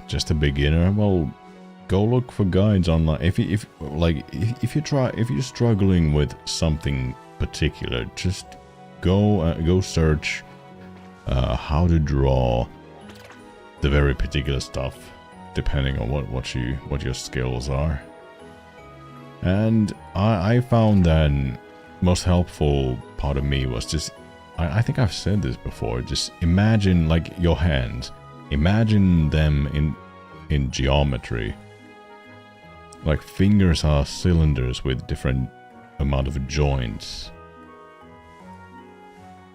Just a beginner? Well, go look for guides online. If you're struggling with something particular, just go search how to draw the very particular stuff, depending on what your skills are. And I found that most helpful part of me was just, I think I've said this before, just imagine like your hands, imagine them in geometry. Like fingers are cylinders with different amount of joints,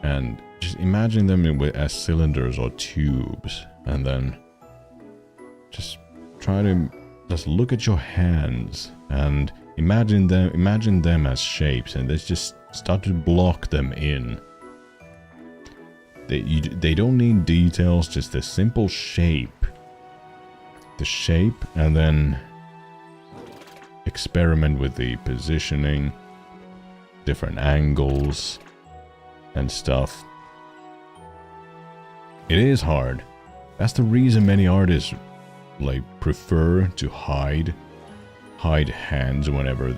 and just imagine them as cylinders or tubes, and then just try to just look at your hands and imagine them as shapes, and just start to block them in. They don't need details, just a simple shape. The shape, and then experiment with the positioning, different angles, and stuff. It is hard. That's the reason many artists like prefer to hide hands whenever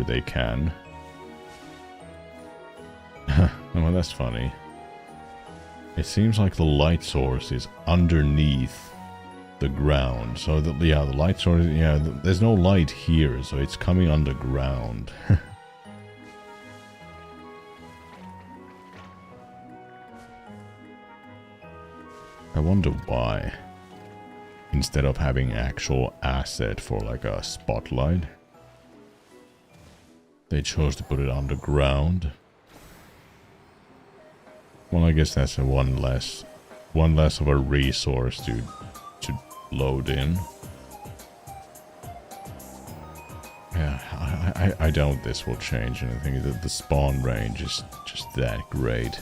they can. Well, that's funny. It seems like the light source is underneath the ground. So the light source, there's no light here, so it's coming underground. I wonder why, instead of having actual asset for like a spotlight, they chose to put it underground. Well, I guess that's one less of a resource to load in. Yeah, I doubt this will change anything. The spawn range is just that great.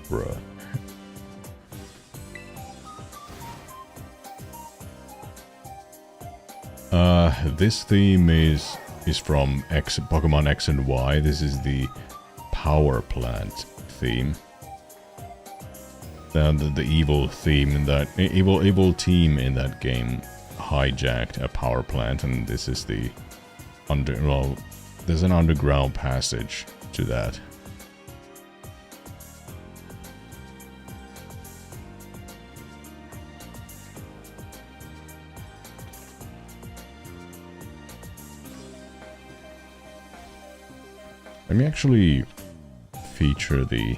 Bruh. this theme is from Pokemon X and Y. This is the power plant theme. The evil theme in that evil team in that game hijacked a power plant, and this is the there's an underground passage to that. Let me actually feature the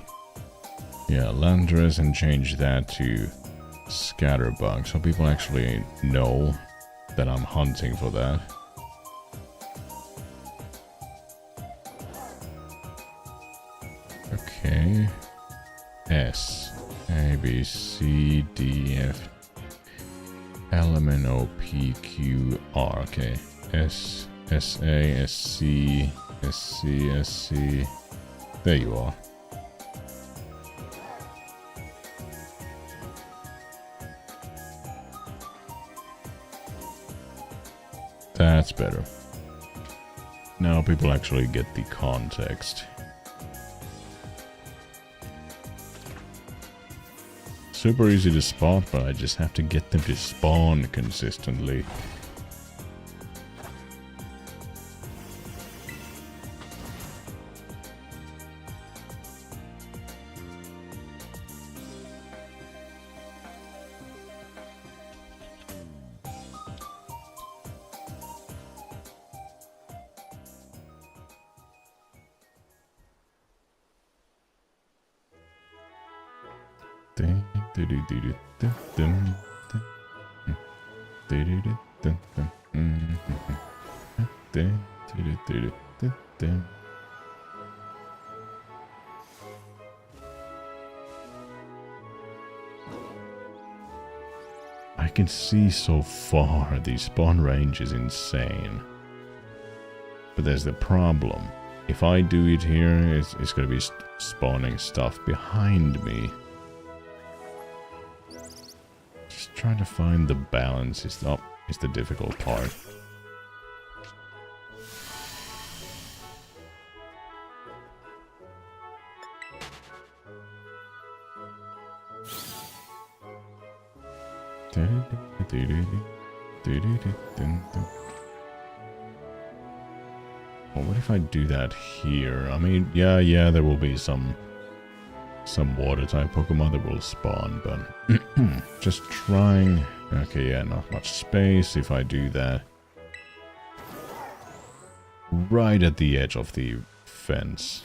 Landorus and change that to Scatterbug, so people actually know that I'm hunting for that. Okay. S A B C D F L M N O P Q R. Okay. S S A S C S C S C. There you are. That's better. Now people actually get the context. Super easy to spot, but I just have to get them to spawn consistently. I can see so far. The spawn range is insane. But there's the problem. If I do it here, it's gonna be spawning stuff behind me. Just trying to find the balance is the difficult part. Well, what if I do that here? I mean, yeah, there will be some water type Pokemon that will spawn, but just trying. Okay, yeah, not much space. If I do that right at the edge of the fence.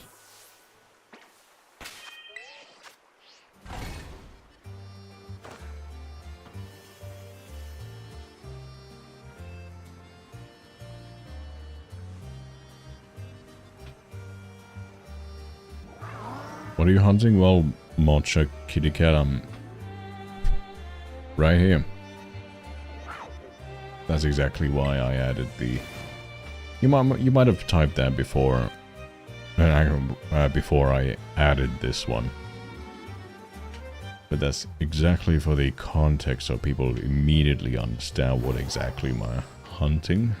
What are you hunting? Well, Mocha Kitty Cat, I'm right here. That's exactly why I added the... You might have typed that before, before I added this one. But that's exactly for the context, so people immediately understand what exactly am hunting.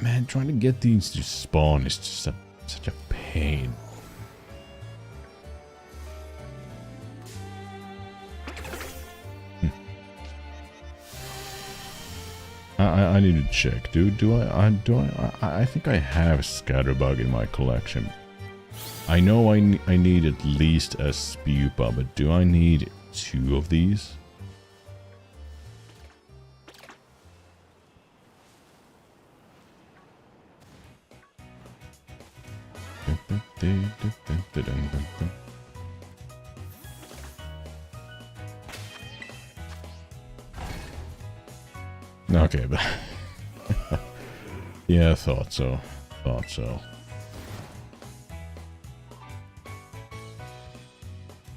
Man, trying to get these to spawn is just such a pain. I need to check, dude. I think I have Scatterbug in my collection. I know I need at least a Spupa, but do I need 2 of these? Okay, but yeah, thought so.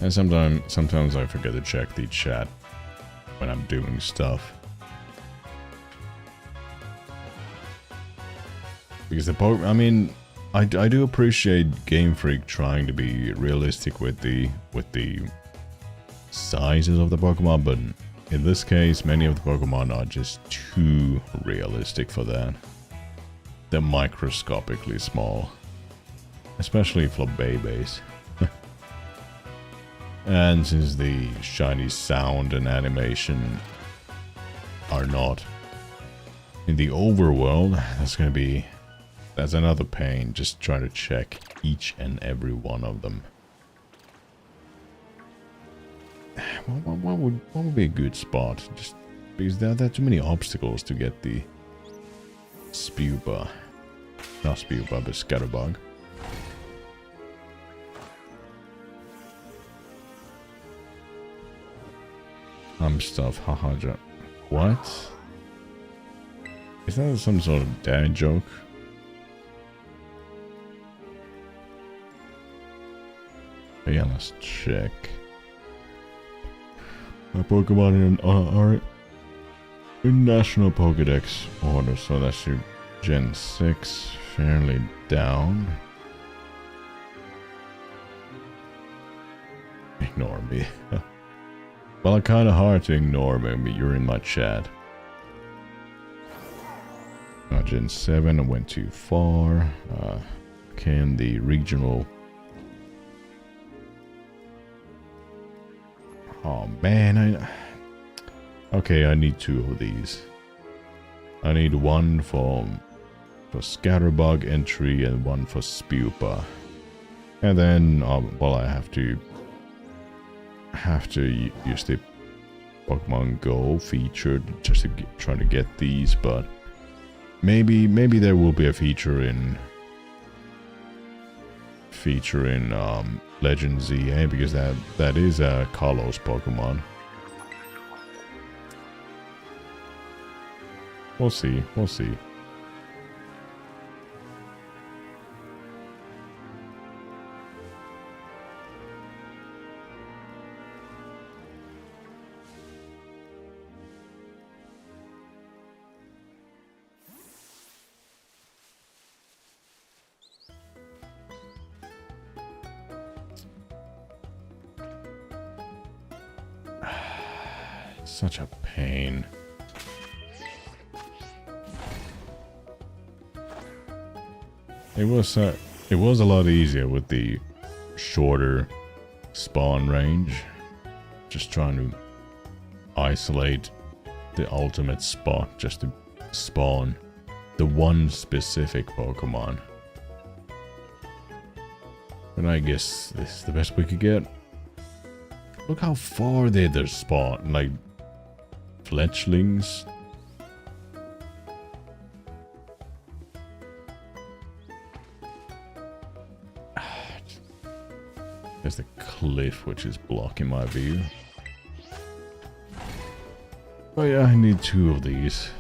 And sometimes I forget to check the chat when I'm doing stuff. Because I mean, I do appreciate Game Freak trying to be realistic with the sizes of the Pokemon, but in this case, many of the Pokemon are just too realistic for that. They're microscopically small. Especially for babies. And since the shiny sound and animation are not in the overworld, that's another pain, just trying to check each and every one of them. What would be a good spot? Just because there are too many obstacles to get the Spupa. Not Spupa, but Scatterbug. Stuff, haha. What? Is that some sort of dad joke? Yeah, let's check. My Pokemon are in National Pokedex order, so that's your Gen 6, fairly down. Ignore me. Well, kinda hard to ignore me, you're in my chat. Gen 7, I went too far. Can the regional... Oh man, okay, I need 2 of these. I need one for Scatterbug entry and one for Spupa. And then, well, I have to use the Pokemon Go feature just to try to get these, but maybe there will be a feature in Legend ZA, because that is a Kalos Pokemon. We'll see. Such a pain. It was a lot easier with the shorter spawn range. Just trying to isolate the ultimate spot just to spawn the one specific Pokemon. But I guess this is the best we could get. Look how far they're spawn, like fletchlings. There's the cliff which is blocking my view. Oh yeah, I need 2 of these.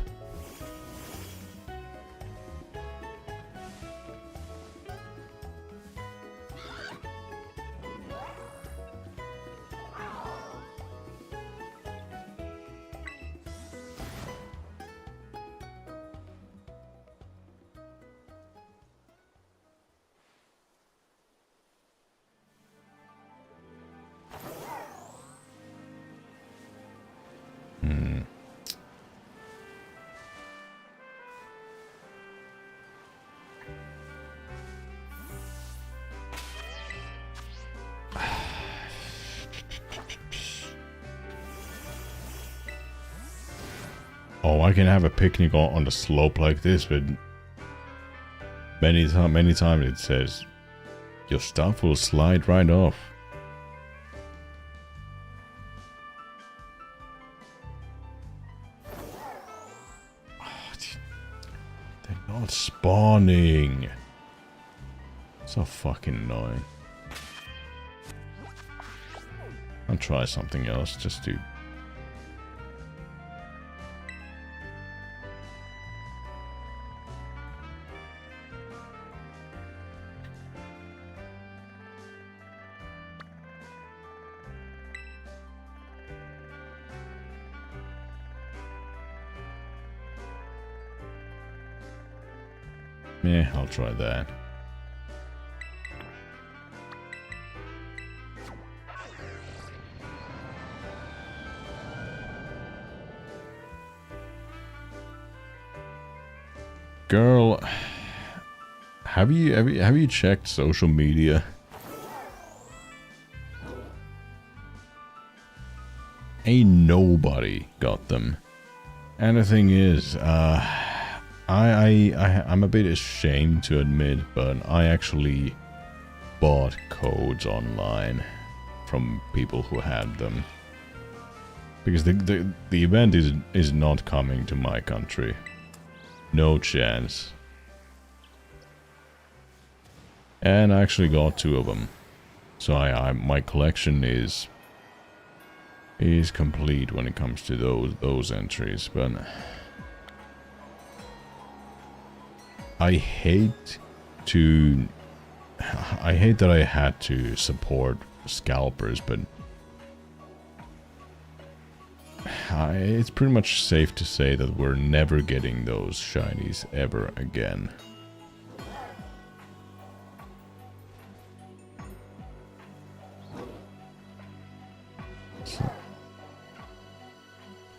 Oh, I can have a picnic on the slope like this, but many times it says your stuff will slide right off. Oh, they're not spawning. So fucking annoying. I'll try something else just to... Yeah, I'll try that. Girl, have you checked social media? Ain't nobody got them. And the thing is, I'm a bit ashamed to admit, but I actually bought codes online from people who had them. Because the event is not coming to my country. No chance. And I actually got 2 of them. So my collection is complete when it comes to those entries, but I hate that I had to support scalpers, but it's pretty much safe to say that we're never getting those shinies ever again.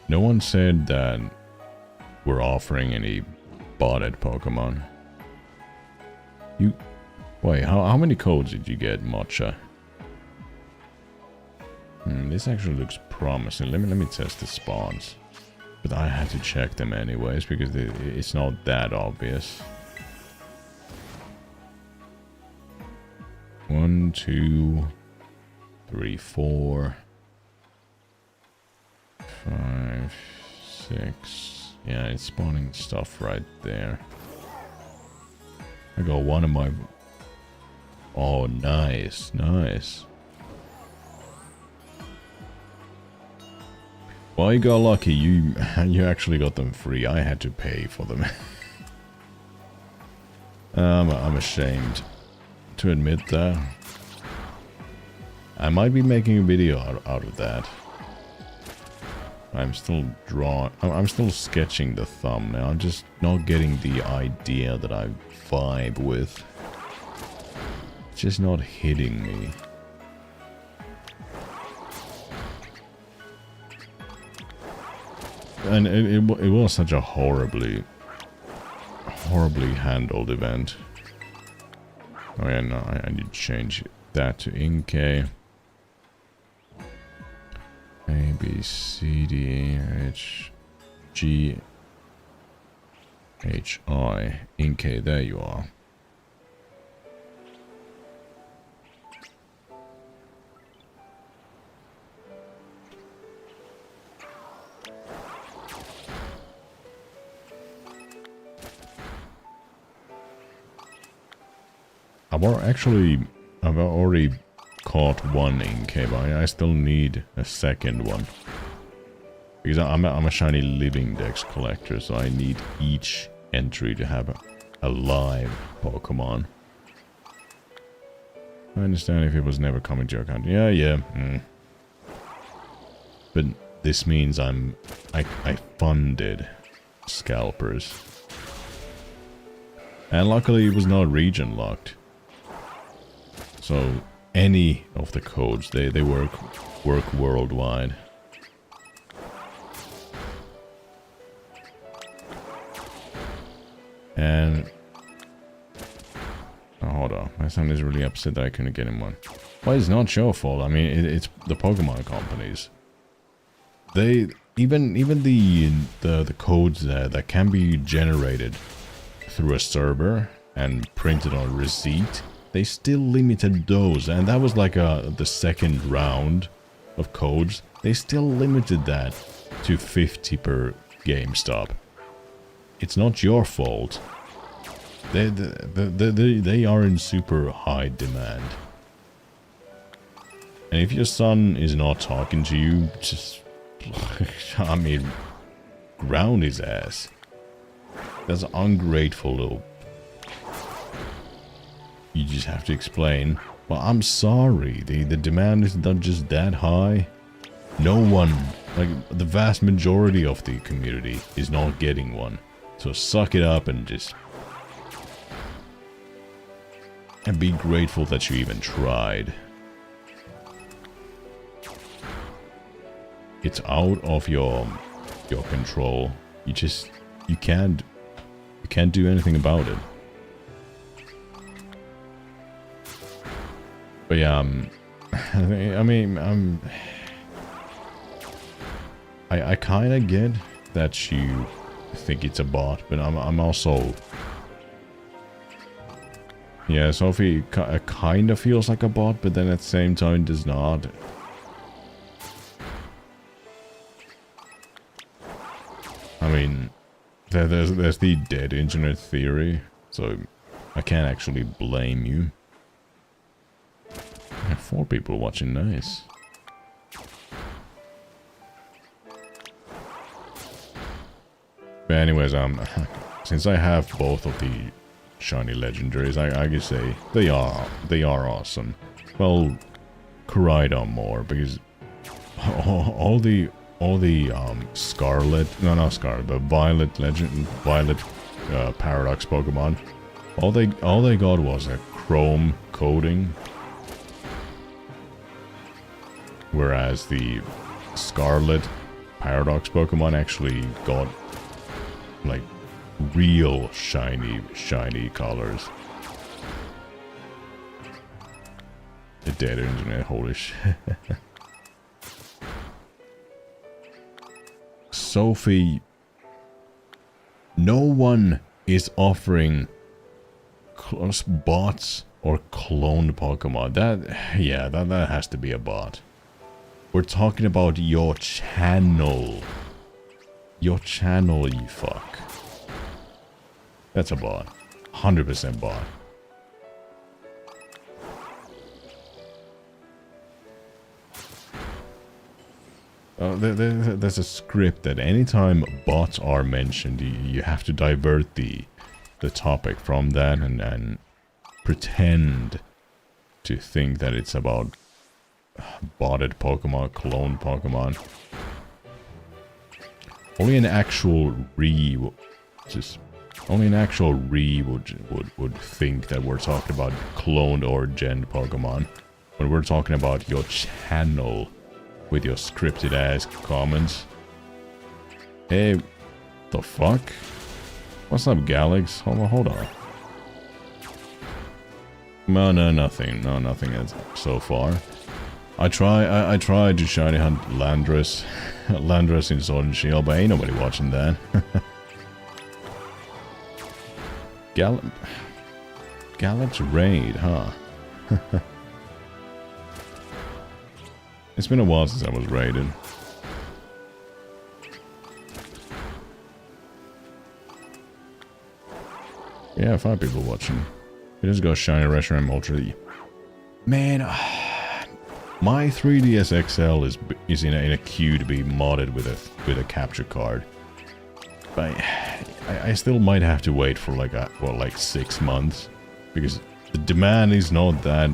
No one said that we're offering any botted Pokemon. Wait, how many codes did you get, Matcha? This actually looks promising. Let me test the spawns. But I had to check them anyways, because it's not that obvious. 1, 2, 3, 4, 5, 6. Yeah, it's spawning stuff right there. I got one of my... Oh, nice, nice. Well, you got lucky. You actually got them free. I had to pay for them. I'm ashamed to admit that. I might be making a video out of that. I'm still sketching the thumbnail. I'm just not getting the idea that I vibe with. It's just not hitting me. And it was such a horribly handled event. Oh yeah, no, I need to change that to Inkay. A, B, C, D, H, G, H, I. Inkay, there you are. I've already caught one Inkay, but I still need a second one. Because I'm a shiny living dex collector, so I need each entry to have a live Pokemon. I understand if it was never coming to your account. Yeah. But this means I funded scalpers. And luckily it was not region locked. So any of the codes, they work worldwide. And oh, hold on, my son is really upset that I couldn't get him one. Well, it's not your fault. I mean, it's the Pokemon companies. They even the codes that can be generated through a server and printed on a receipt. They still limited those, and that was like the second round of codes. They still limited that to 50 per GameStop. It's not your fault. They are in super high demand. And if your son is not talking to you, just... I mean, ground his ass. That's ungrateful little... You just have to explain. Well, I'm sorry. The demand is not just that high. No one, like the vast majority of the community, is not getting one. So suck it up and just... And be grateful that you even tried. It's out of your control. You can't You can't do anything about it. But yeah, I mean, I kind of get that you think it's a bot, but I'm also... Yeah, Sophie kind of feels like a bot, but then at the same time does not. I mean, there's the dead internet theory, so I can't actually blame you. I have 4 people watching, nice. But anyways, since I have both of the shiny legendaries, I can say they are awesome. Well, Koraidon more, because all the Scarlet, no, not Scarlet, but Violet Paradox Pokemon, all they got was a Chrome coating, whereas the Scarlet Paradox Pokemon actually got like real shiny colors. The dead internet, holy shit. Sophie, no one is offering bots or cloned Pokemon. That has to be a bot. We're talking about your channel. Your channel, you fuck. That's a bot. 100% bot. There's a script that anytime bots are mentioned, you have to divert the topic from that and pretend to think that it's about botted Pokemon, cloned Pokemon. Only an actual would think that we're talking about cloned or gen Pokemon. When we're talking about your channel with your scripted ass comments. Hey, the fuck? What's up, Galax? Hold on. No, nothing. No, nothing so far. I tried to shiny hunt Landorus. Landorus in Sword and Shield, but ain't nobody watching that. Galax raid, huh? It's been a while since I was raided. Yeah, 5 people watching. We just got shiny Reshiram Ultra. Man, my 3DS XL is in a queue to be modded with a capture card. But I still might have to wait for like 6 months, because the demand is not that.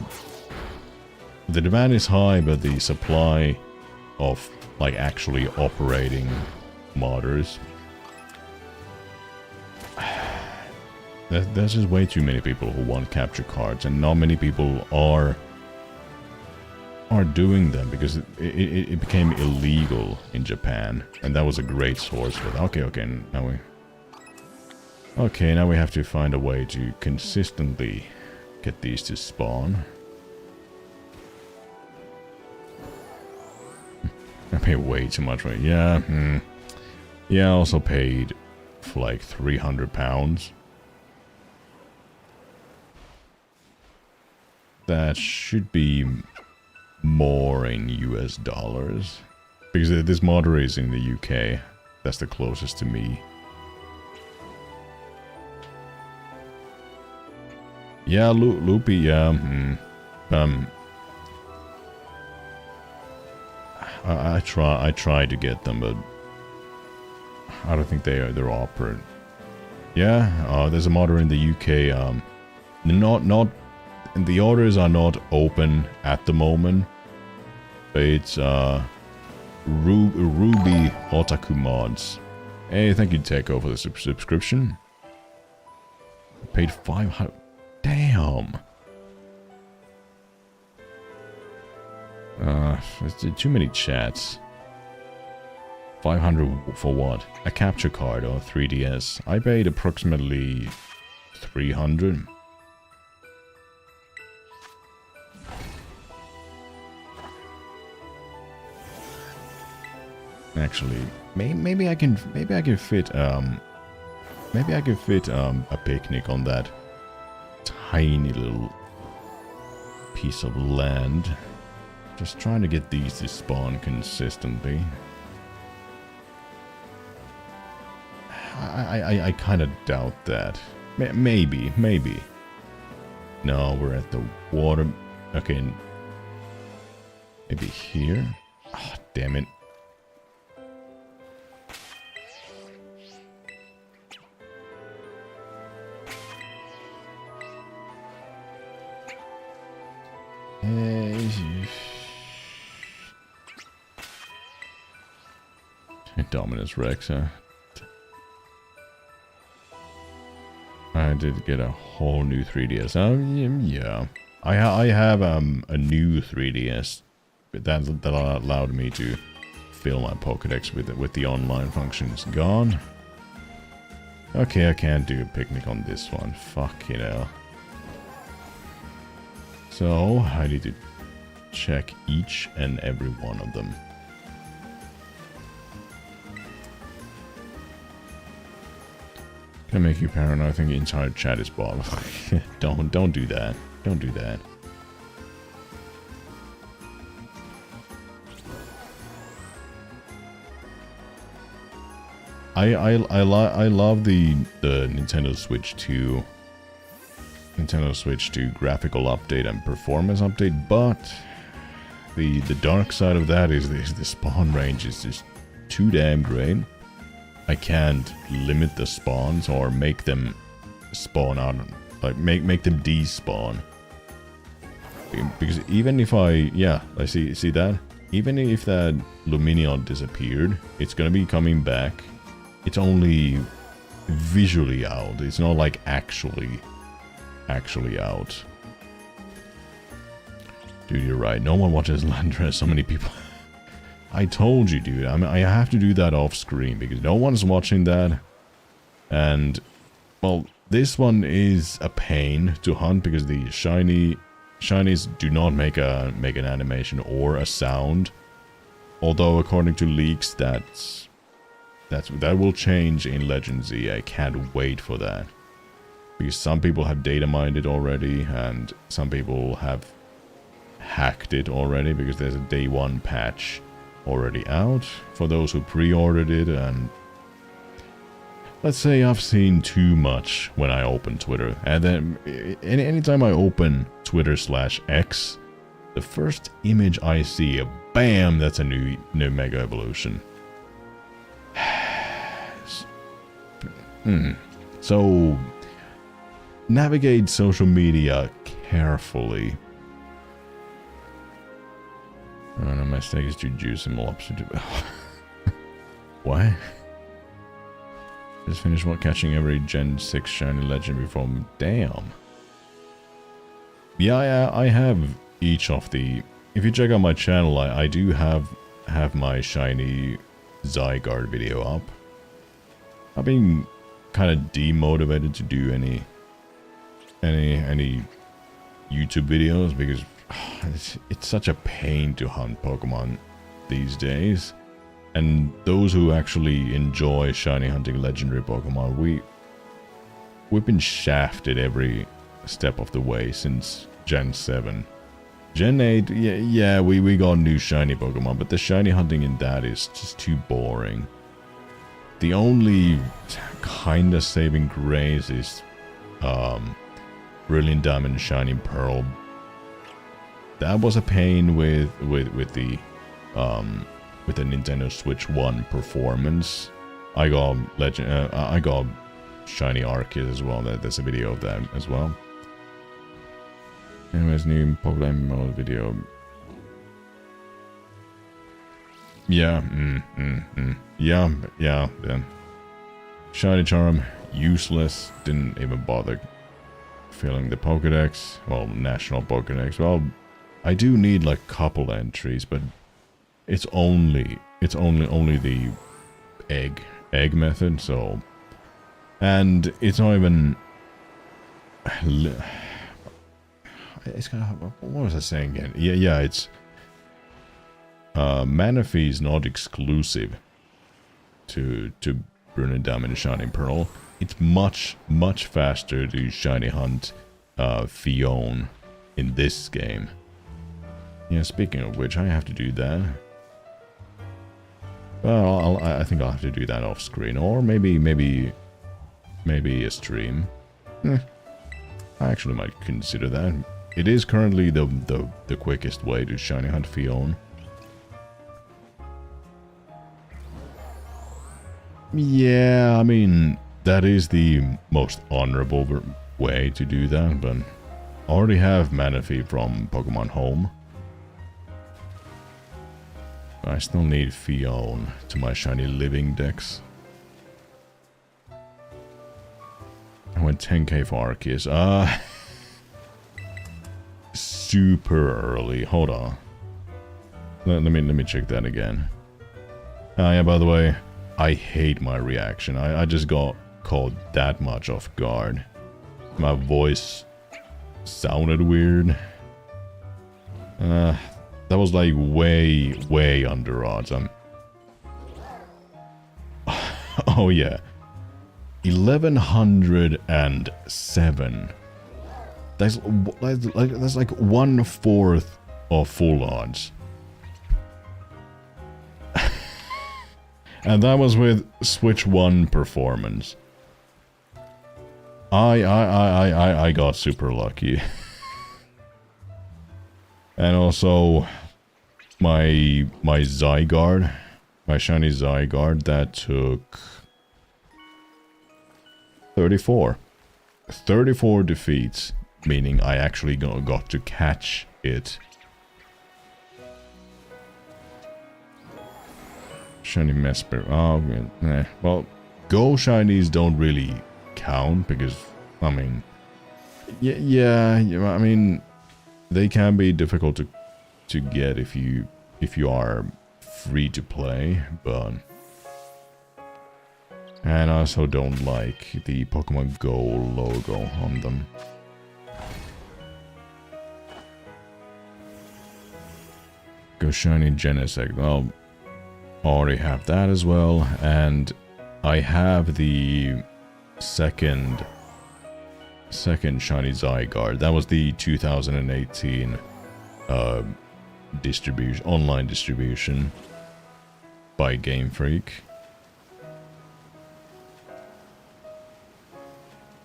The demand is high, but the supply of like actually operating modders, there's just way too many people who want capture cards, and not many people are doing them, because it became illegal in Japan, and that was a great source for that. Okay, now we have to find a way to consistently get these to spawn. I paid way too much for it. Yeah, yeah, I also paid for like £300. That should be more in US dollars, because this modder is in the UK. That's the closest to me. Yeah, Loopy, yeah. I try to get them, but I don't think they're operating. Yeah, there's a modder in the UK. Not the orders are not open at the moment. But it's Ruby Otaku Mods. Hey, thank you, Techo, for the subscription. I paid 500. Damn. It's too many chats. 500 for what? A capture card or 3DS. I paid approximately 300. Actually, maybe I can fit a picnic on that tiny little piece of land. Just trying to get these to spawn consistently. I kind of doubt that. Maybe. No, we're at the water. Okay. Maybe here? Oh, damn it. Dominus Rex, huh? I did get a whole new 3DS. Yeah. I have a new 3DS that allowed me to fill my Pokédex with the online functions gone. Okay, I can't do a picnic on this one. Fuck, you know. So, I need to check each and every one of them. Can I make you paranoid? I think the entire chat is bot. Don't do that. Don't do that. I love the Nintendo Switch 2 graphical update and performance update, but the dark side of that is the spawn range is just too damn great. I can't limit the spawns or make them spawn out, like make them despawn. Because even if I see that, even if that Lumineon disappeared, it's gonna be coming back. It's only visually out. It's not like actually out. Dude, you're right. No one watches Landra. So many people. I told you, dude. I mean, I have to do that off screen because no one's watching that. And, well, this one is a pain to hunt because the shinies do not make an animation or a sound. Although, according to leaks, that will change in Legend Z. I can't wait for that. Because some people have data mined it already, and some people have hacked it already because there's a day one patch already out for those who pre-ordered it. And let's say I've seen too much when I open Twitter, and then anytime I open Twitter/X, the first image I see, bam, that's a new Mega Evolution. So navigate social media carefully. Oh no, my mistake is to juice and lobster. What? Just finished catching every Gen 6 shiny legend before. Damn. Yeah, I have each of the. If you check out my channel, I do have my shiny Zygarde video up. I've been kind of demotivated to do any YouTube videos because it's such a pain to hunt Pokemon these days. And those who actually enjoy shiny hunting legendary Pokemon, we've been shafted every step of the way since Gen 7. Gen 8, yeah, we got new shiny Pokemon, but the shiny hunting in that is just too boring. The only kinda saving grace is Brilliant Diamond, Shining Pearl. That was a pain with the Nintendo Switch 1 performance. I got I got Shiny Arceus as well. There's a video of that as well. Anyways, new Pokemon mode video. Yeah, yeah. Shiny Charm, useless. Didn't even bother filling the Pokédex. Well, National Pokédex. Well, I do need like couple entries, but it's only the egg method, so... And it's not even... It's kind of... What was I saying again? Yeah, it's... Manaphy is not exclusive to Brunette Diamond and Shining Pearl. It's much faster to shiny hunt Fion in this game. Yeah, speaking of which, I have to do that. Well, I think I'll have to do that off screen, or maybe a stream. I actually might consider that. It is currently the quickest way to shiny hunt Fion. Yeah, I mean, that is the most honorable way to do that, but I already have Manaphy from Pokemon Home. I still need Fion to my shiny living dex. I went 10k for Arceus. Super early. Hold on. Let me check that again. Yeah, by the way, I hate my reaction. I just got caught that much off guard. My voice sounded weird. That was like way under odds. Oh yeah. 1107. That's like 1/4 of full odds. And that was with Switch 1 performance. I got super lucky. And also my Zygarde, my shiny Zygarde, that took 34 defeats, meaning I actually got to catch it. Shiny Mesper. Oh, well, Go Shinies don't really count because, I mean, yeah, I mean, they can be difficult to get if you are free to play, but... And I also don't like the Pokemon Go logo on them. Go Shiny Genesect. Well, I already have that as well, and I have the second shiny Zygarde. That was the 2018 online distribution by Game Freak.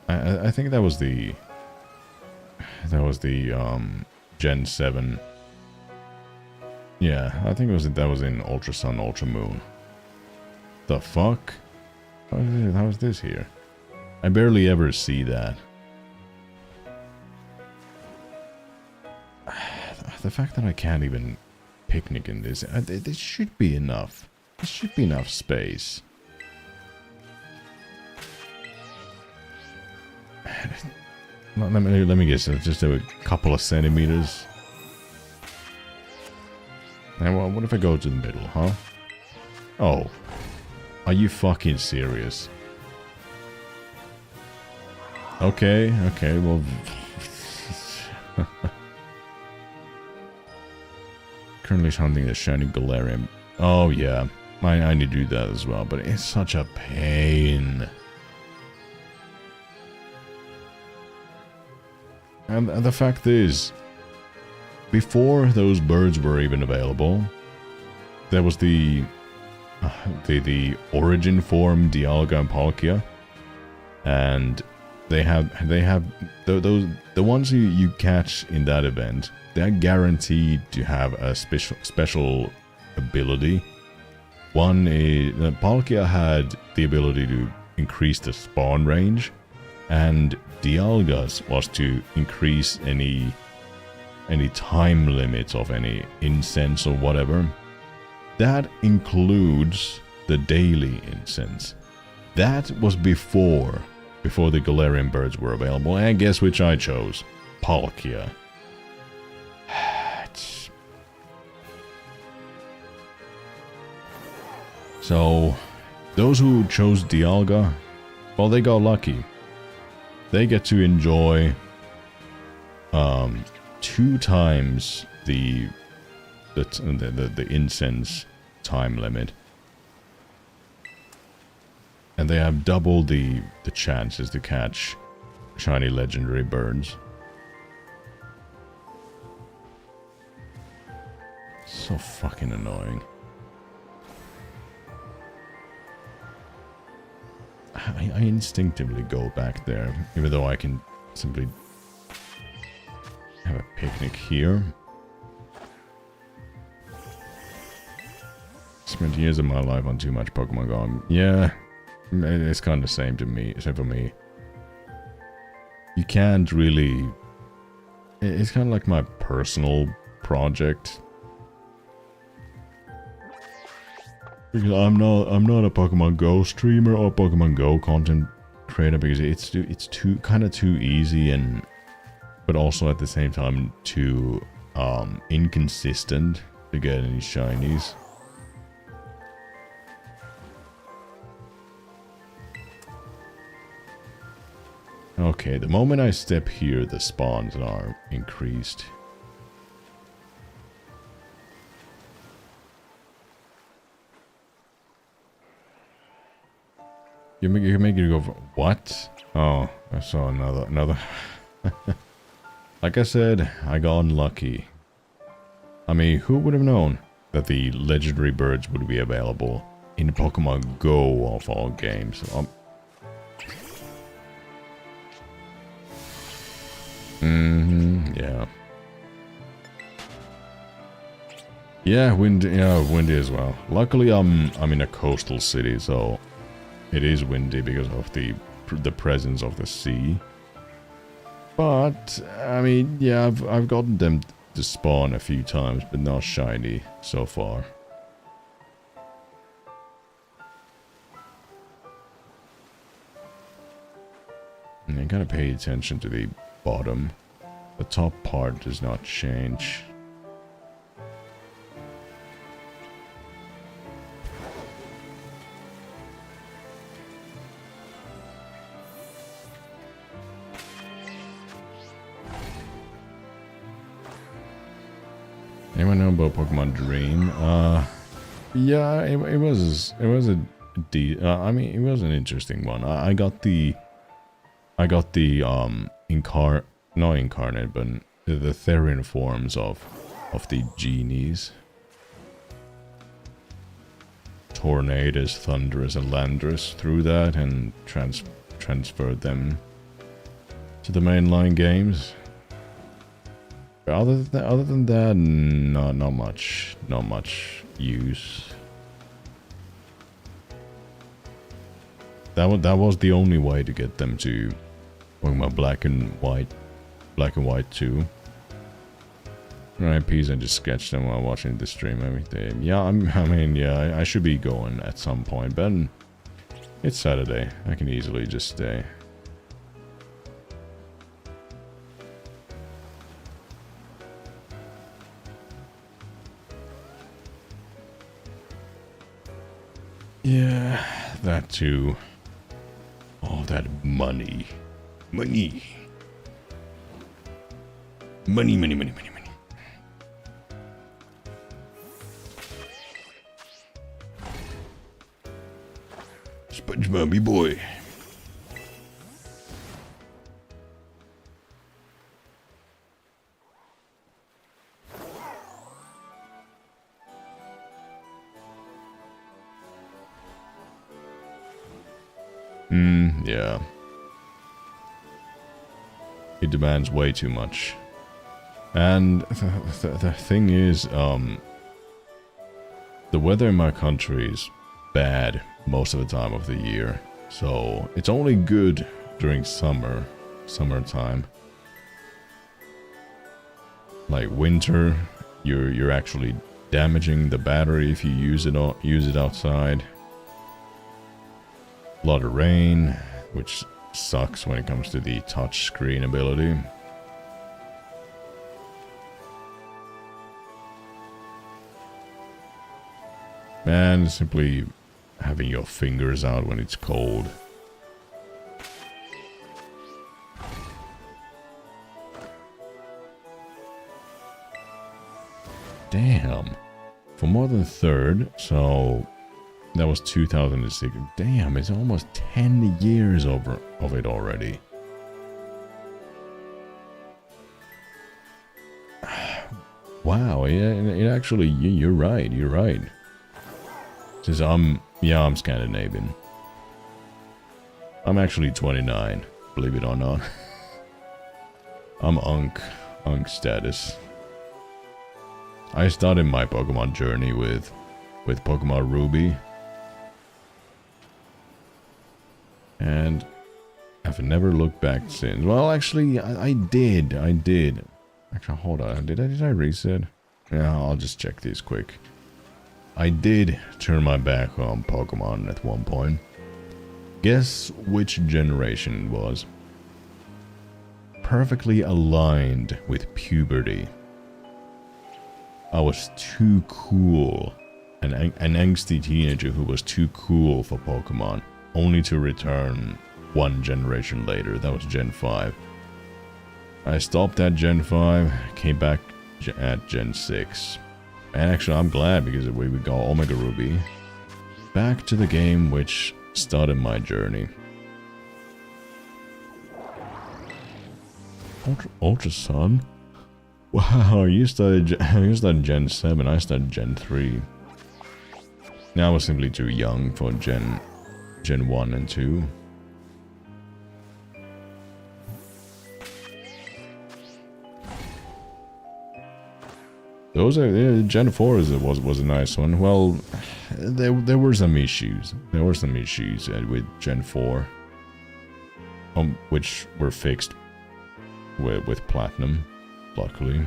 I think that was the Gen 7. Yeah, I think that was in Ultra Sun, Ultra Moon. The fuck? How is this here? I barely ever see that. The fact that I can't even picnic in this, there should be enough. There should be enough space. Let me guess, just a couple of centimeters. And well, what if I go to the middle, huh? Oh. Are you fucking serious? Okay, well... Currently hunting the shiny Galarian. Oh yeah, I need to do that as well, but it's such a pain. And the fact is, before those birds were even available, there was the origin form Dialga and Palkia, and they have the ones you catch in that event. They're guaranteed to have a special ability. One is Palkia had the ability to increase the spawn range, and Dialga's was to increase any time limits of any incense or whatever. That includes the daily incense. That was before the Galarian birds were available, and guess which I chose? Palkia. So, Those who chose Dialga, well, they got lucky. They get to enjoy 2 times the incense time limit. And they have double the chances to catch shiny legendary birds. So fucking annoying. I instinctively go back there, even though I can simply have a picnic here. Spent years of my life on too much Pokemon Go. Yeah, it's kind of the same to me, except for me. You can't really... It's kind of like my personal project. Because I'm not a Pokemon Go streamer or Pokemon Go content creator, because it's kind of too easy, and but also at the same time too inconsistent to get any shinies. Okay, the moment I step here, the spawns are increased. You make it go for what? Oh, I saw another. Like I said, I got unlucky. I mean, who would have known that the legendary birds would be available in Pokemon Go of all games? Yeah. Yeah, windy as well. Luckily, I'm in a coastal city, so it is windy because of the presence of the sea. But I mean, yeah, I've gotten them to spawn a few times, but not shiny so far. And I gotta pay attention to the bottom. The top part does not change. Anyone know about Pokemon Dream? Yeah, it was I mean, it was an interesting one. I got the not incarnate, but the Therian forms of the genies. Tornadus, Thunderous, and Landorus through that and transferred them to the mainline games. But other than that, not much use. That was the only way to get them to Pokemon Black and White 2. Right, peace, I just sketched them while watching the stream every day. Yeah, I mean, yeah, I should be going at some point, but it's Saturday. I can easily just stay. Yeah, that too. All that money. Money. Money, money, money, money, money. SpongeBob boy. Yeah. It demands way too much. And the thing is, the weather in my country is bad most of the time of the year. So it's only good during summertime. Like winter, you're actually damaging the battery if you use it outside. A lot of rain, which sucks when it comes to the touch screen ability. Man, simply having your fingers out when it's cold. Damn. For more than a third, so that was 2006. Damn, it's almost 10 years of it already. Wow, yeah, it actually, you're right, you're right. Since I'm Scandinavian. I'm actually 29, believe it or not. I'm Unk status. I started my Pokemon journey with Pokemon Ruby. And I've never looked back since. Well, actually, I did. Actually, hold on. Did I reset? Yeah, I'll just check these quick. I did turn my back on Pokemon at one point. Guess which generation it was? Perfectly aligned with puberty. I was too cool. An angsty teenager who was too cool for Pokemon. Only to return one generation later. That was Gen 5. I stopped at Gen 5, came back at Gen 6. And actually I'm glad because we got Omega Ruby. Back to the game which started my journey. Ultra Sun? Wow, you started Gen 7, I started Gen 3. Now I was simply too young for Gen 1 and 2. Those are Gen 4 was a nice one. Well, there were some issues. There were some issues with Gen 4, which were fixed with Platinum, luckily.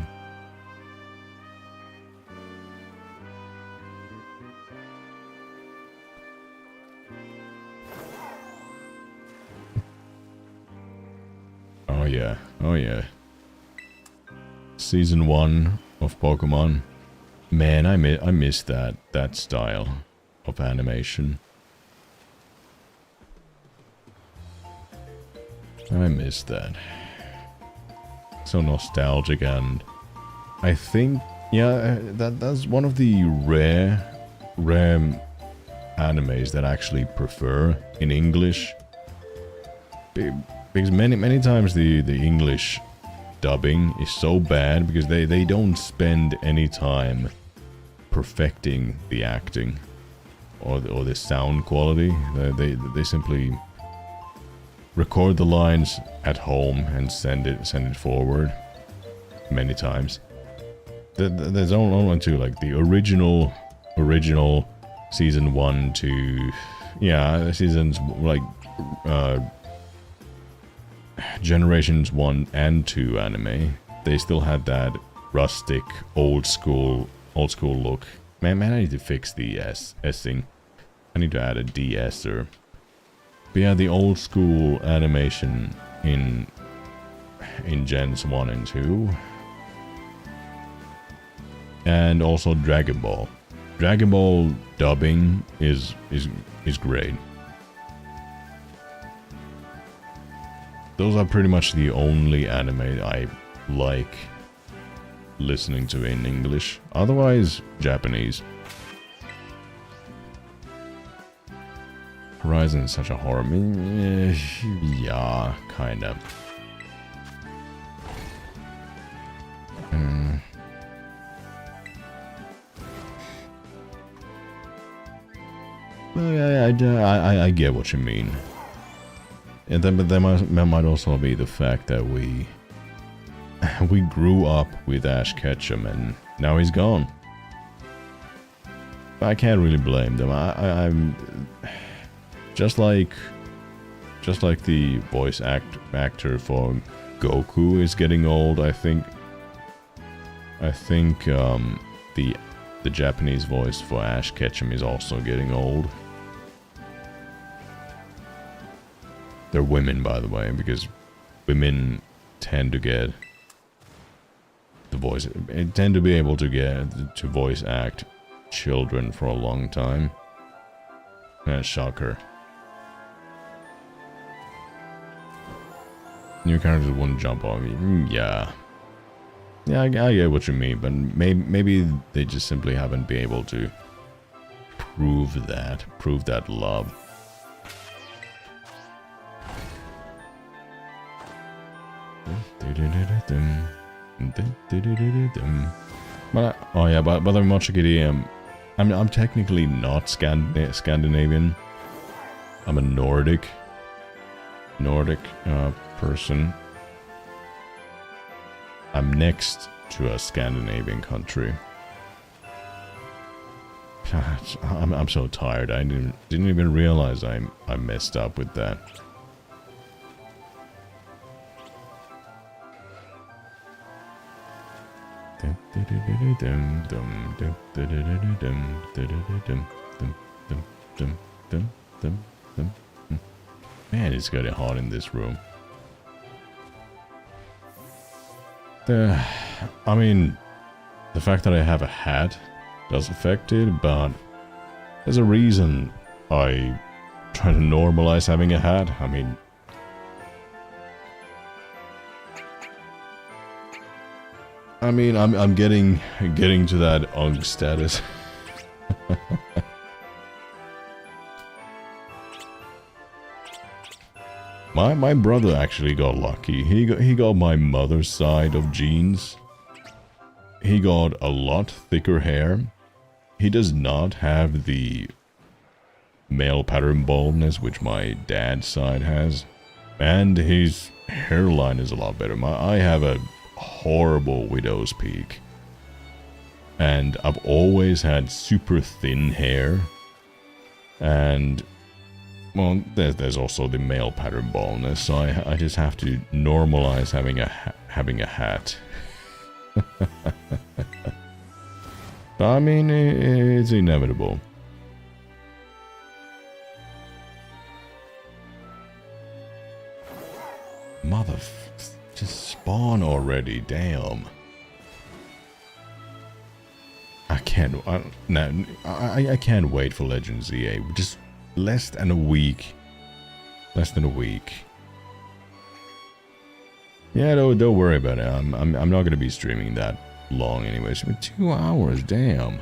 Oh yeah, oh yeah. Season 1 of Pokemon. Man, I miss that style of animation. I miss that. So nostalgic, and I think, yeah, that's one of the rare animes that I actually prefer in English. Because many times the English dubbing is so bad because they don't spend any time perfecting the acting or the sound quality. They simply record the lines at home and send it forward many times. There's only two, like the original season 1 to, yeah, seasons like generations 1 and 2 anime. They still had that rustic old school look. Man, I need to fix the S-ing. I need to add a de-esser. But yeah, the old school animation in Gens 1 and 2. And also Dragon Ball. Dragon Ball dubbing is great. Those are pretty much the only anime I like listening to in English. Otherwise, Japanese. Horizon is such a horror. Yeah, kinda. I get what you mean. And then, but there might also be the fact that we grew up with Ash Ketchum and now he's gone. I can't really blame them. I'm just like the voice actor for Goku is getting old. I think the Japanese voice for Ash Ketchum is also getting old. They're women, by the way, because women tend to get tend to be able to voice act children for a long time. Shocker. New characters wouldn't jump on me. Yeah. Yeah, I get what you mean, but maybe they just simply haven't been able to prove that love. But oh yeah, but I'm watching it. I'm technically not Scandinavian. I'm a Nordic person. I'm next to a Scandinavian country. I'm so tired. I didn't even realize I messed up with that. Man, it's getting hot in this room. I mean, the fact that I have a hat does affect it, but there's a reason I try to normalize having a hat. I mean, I'm getting to that UNG status. My brother actually got lucky. He got my mother's side of genes. He got a lot thicker hair. He does not have the male pattern baldness which my dad's side has, and his hairline is a lot better. I have a horrible widow's peak, and I've always had super thin hair, and well, there's also the male pattern baldness, so I just have to normalize having a hat. I mean, it's inevitable. Just spawn already, damn. I can't wait for Legends EA. Just less than a week. Yeah, don't worry about it. I'm not gonna be streaming that long anyways. 2 hours, damn.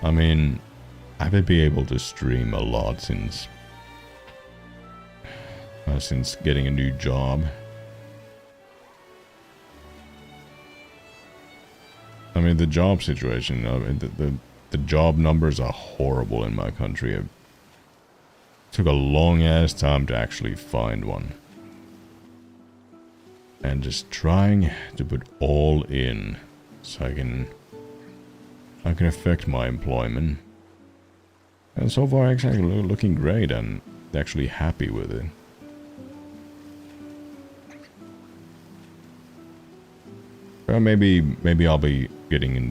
I mean, I would be able to stream a lot since getting a new job. I mean, the job situation, the job numbers are horrible in my country. It took a long ass time to actually find one. And just trying to put all in so I can affect my employment. And so far, actually looking great and actually happy with it. Well, maybe I'll be getting a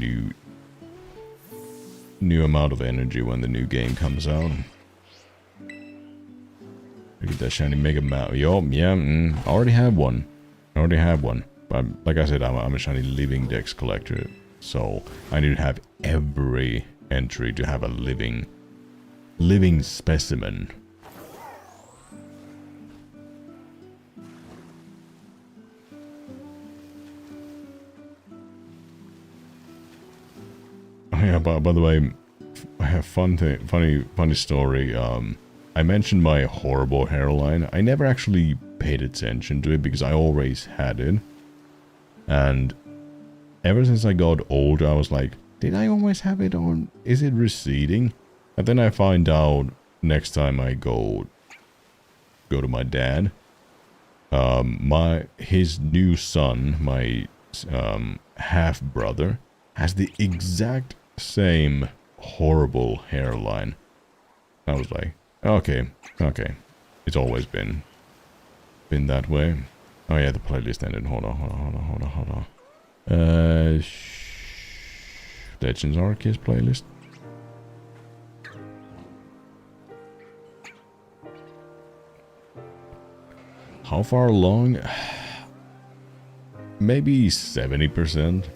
new amount of energy when the new game comes out. Look at that shiny Mega Mount. Yo, yeah, I already have one. But like I said, I'm a shiny living dex collector, so I need to have every entry to have a living specimen. Yeah, by the way, I have funny story. I mentioned my horrible hairline. I never actually paid attention to it because I always had it. And ever since I got older, I was like, did I always have it, or is it receding? And then I find out next time I go to my dad, his new son, my half brother, has the exact same horrible hairline. I was like, okay, it's always been that way. Oh yeah, the playlist ended. Hold on. Legends Arceus playlist. How far along? Maybe 70%.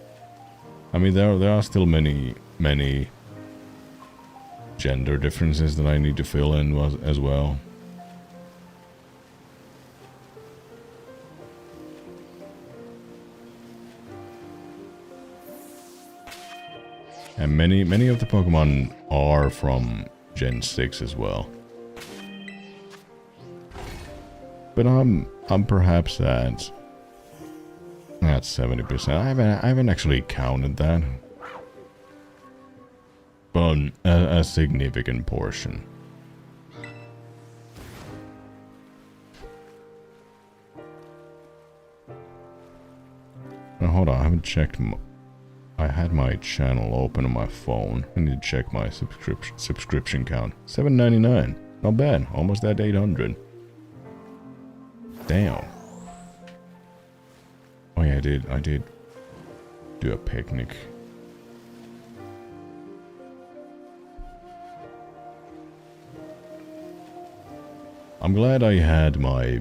I mean, there are still many gender differences that I need to fill in as well. And many of the Pokemon are from Gen 6 as well. But I'm perhaps at 70%. I haven't actually counted that. But a significant portion. Now hold on, I haven't checked. I had my channel open on my phone. I need to check my subscription count. $7.99. Not bad. Almost at 800. Damn. Oh yeah, I did do a picnic. I'm glad I had my...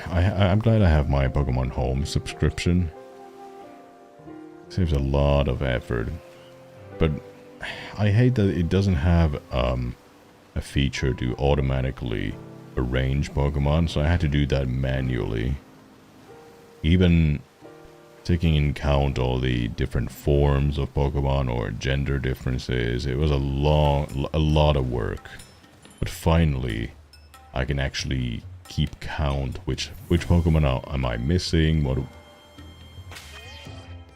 I'm glad I have my Pokemon Home subscription. Saves a lot of effort. But I hate that it doesn't have a feature to automatically arrange Pokemon, so I had to do that manually. Even taking in count all the different forms of Pokemon or gender differences, it was a lot of work. But finally, I can actually keep count which Pokemon am I missing, what,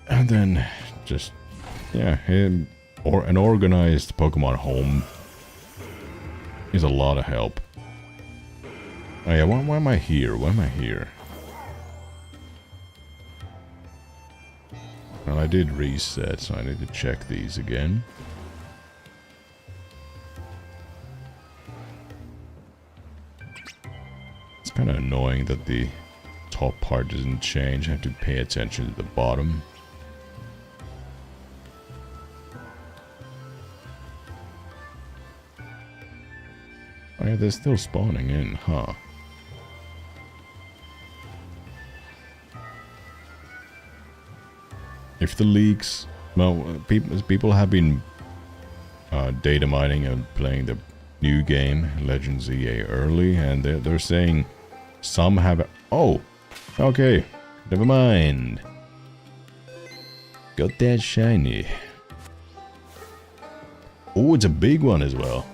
and then just or an organized Pokemon Home is a lot of help. Oh yeah, why am I here? Why am I here? Well, I did reset, so I need to check these again. It's kind of annoying that the top part doesn't change. I have to pay attention to the bottom. Oh yeah, they're still spawning in, huh? If the leaks... Well, people have been data mining and playing the new game, Legends EA early, and they're saying some have... Oh! Okay, never mind. Got that shiny. Oh, it's a big one as well.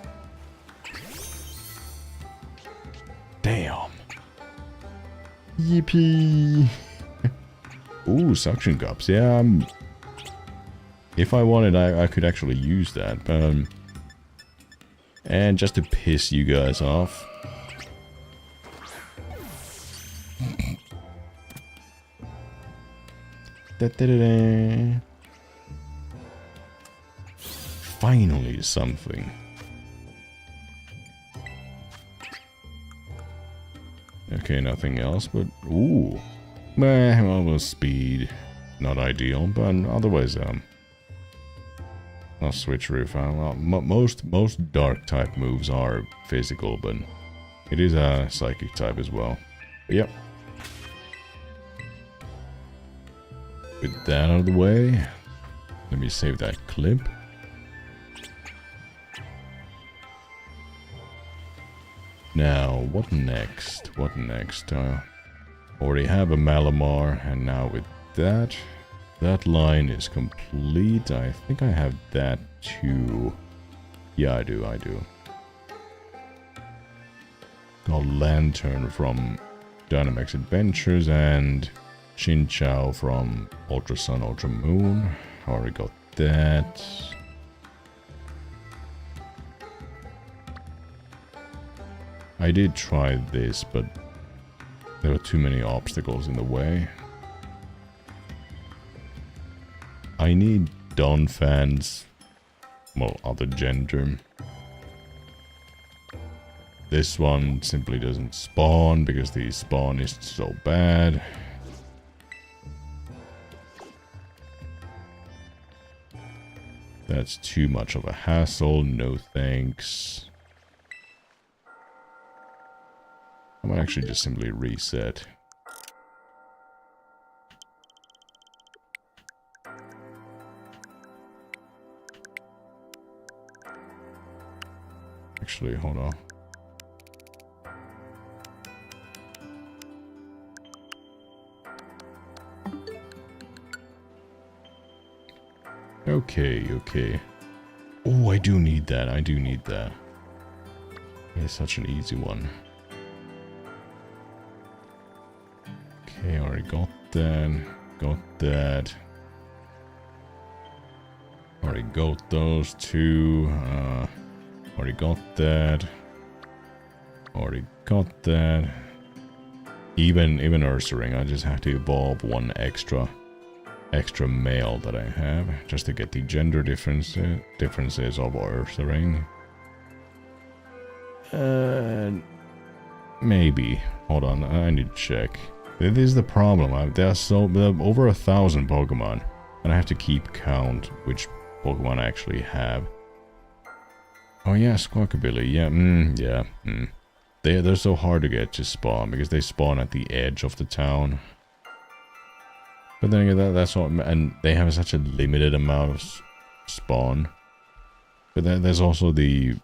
Damn. Yippee. Ooh, suction cups. Yeah, if I wanted, I could actually use that. But, and just to piss you guys off. Da-da-da-da. Finally something. Okay, nothing else, but... Ooh. Well, speed. Not ideal, but otherwise, I'll switch roof. Most dark type moves are physical, but it is a psychic type as well. But yep. With that out of the way, let me save that clip. Now, what next? What next? Already have a Malamar, and now with that line is complete. I think I have that too. Yeah, I do. Got Lantern from Dynamax Adventures and Chinchou from Ultra Sun, Ultra Moon. Already got that. I did try this, but there were too many obstacles in the way. I need Donphans. Well, other gender. This one simply doesn't spawn because the spawn is so bad. That's too much of a hassle. No thanks. I might actually just simply reset. actually. Hold on. Okay, okay. Oh, I do need that. I do need that. It's such an easy one. Okay, already got that. Got that. Already got those two. Already got that. Already got that. Even Ursaring, I just have to evolve one extra male that I have just to get the gender differences of Ursaring. Maybe. Hold on, I need to check. This is the problem. There are over 1,000 Pokemon, and I have to keep count which Pokemon I actually have. Oh yeah, Squawkabilly. Yeah, They're so hard to get to spawn because they spawn at the edge of the town. But then again, that's all, and they have such a limited amount of spawn. But then there's also the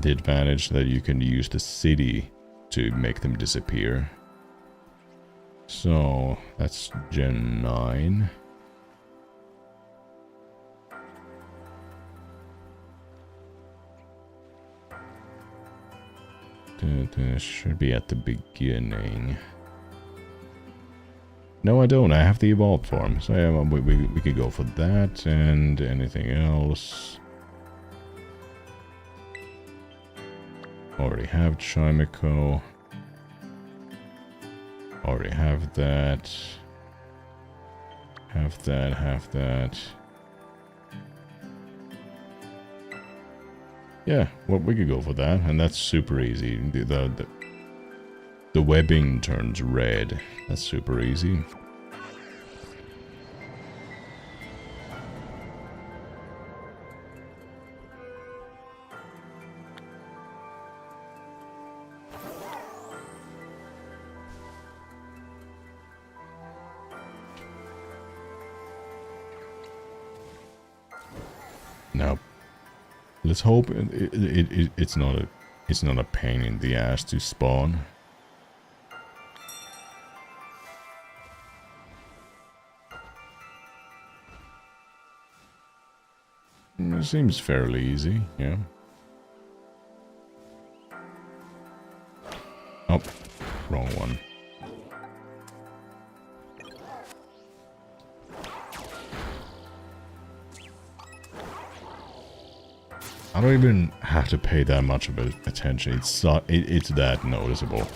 advantage that you can use the city to make them disappear. So that's Gen 9. Should be at the beginning. No, I don't. I have the evolved form. So yeah, we could go for that and anything else. Already have Chimico. Already have that. Have that. Yeah, well, we could go for that, and that's super easy. The webbing turns red. That's super easy. Now, let's hope it's not a pain in the ass to spawn. It seems fairly easy, yeah. Oh, wrong one. I don't even have to pay that much of attention. It's that noticeable.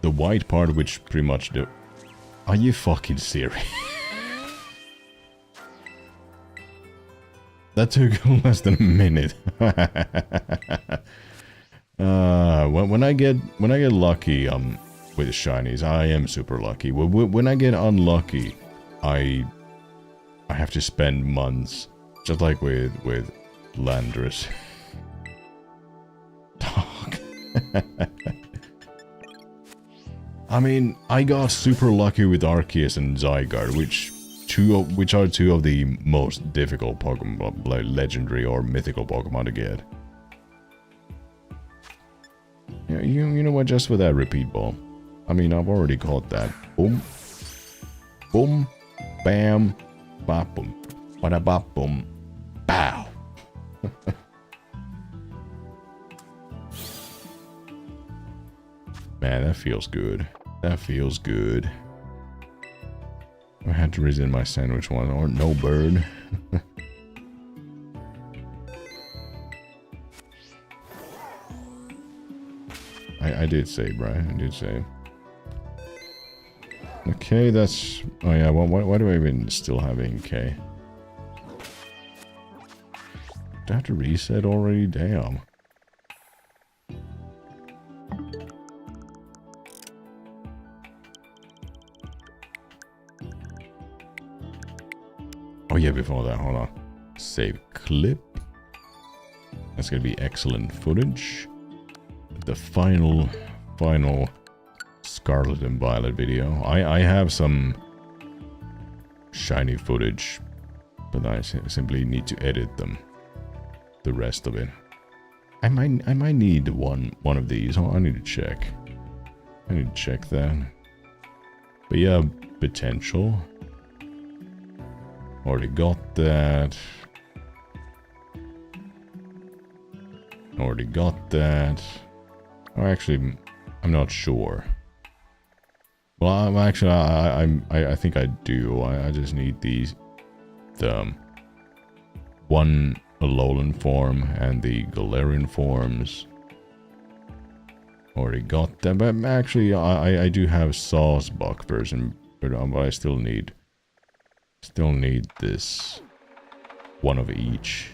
The white part, which pretty much do. Are you fucking serious? That took less than a minute. When I get lucky with shinies, I am super lucky. When I get unlucky, I have to spend months, just like with Landorus. I mean, I got super lucky with Arceus and Zygarde, which are two of the most difficult Pokemon, like legendary or mythical Pokemon to get. Yeah, you know what? Just with that repeat ball, I mean, I've already caught that. Boom, boom, bam, bop, boom, bada bop, boom, bow. Man, that feels good. That feels good. I had to resent my sandwich one, or no bird. I did say, Brian. I did say. Okay, that's... Oh yeah, why do I even still have Inkay? Do I have to reset already? Damn. Oh yeah, before that, hold on. Save clip. That's gonna be excellent footage. The final Scarlet and Violet video. I have some shiny footage, but I simply need to edit them. The rest of it. I might need one of these. Oh, I need to check. I need to check that. But yeah, potential. Already got that. Already got that. Oh, actually, I'm not sure. Well, I think I do. I just need these, the one Alolan form and the Galarian forms. Already got them, but actually, I do have Sawsbuck version, but I still need this one of each.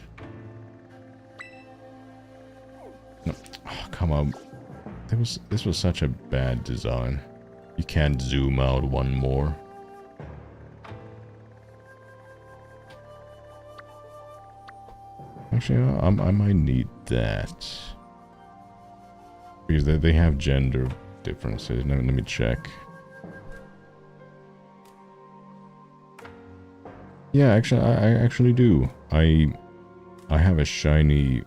No, oh, come on, this was such a bad design. You can't zoom out one more. Actually, I might need that. Because they have gender differences. Let me check. Yeah, actually, I actually do. I have a shiny...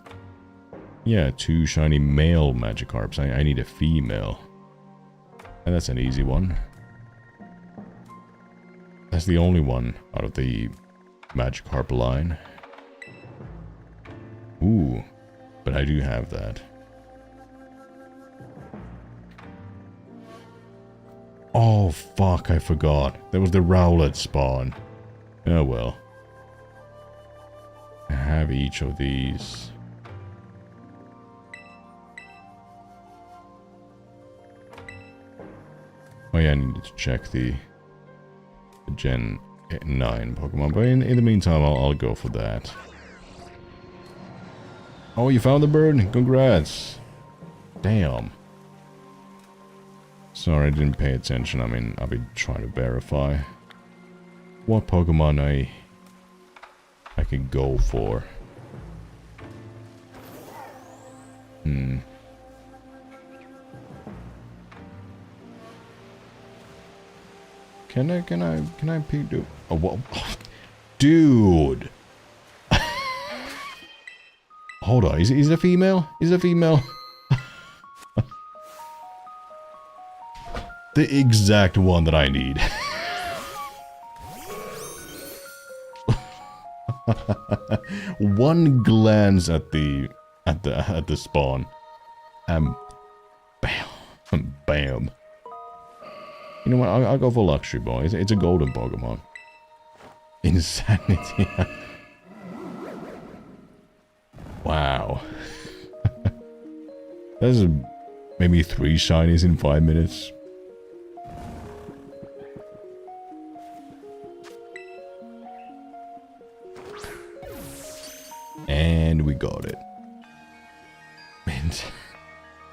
Yeah, 2 shiny male Magikarps. I need a female. And that's an easy one. That's the only one out of the Magikarp line. Ooh, but I do have that. Oh fuck, I forgot. That was the Rowlet spawn. Oh well. I have each of these. Oh yeah, I needed to check the Gen 9 Pokemon, but in the meantime, I'll go for that. Oh, you found the bird? Congrats! Damn. Sorry, I didn't pay attention. I mean, I've been trying to verify what Pokemon I can go for. Can I peek? Oh, what? Dude! Hold on, is it a female? Is it a female? The exact one that I need. One glance at the spawn, bam, bam. You know what? I'll go for Luxury Boy. It's a golden Pokemon. Insanity. Wow. That's maybe 3 shinies in 5 minutes. And we got it. And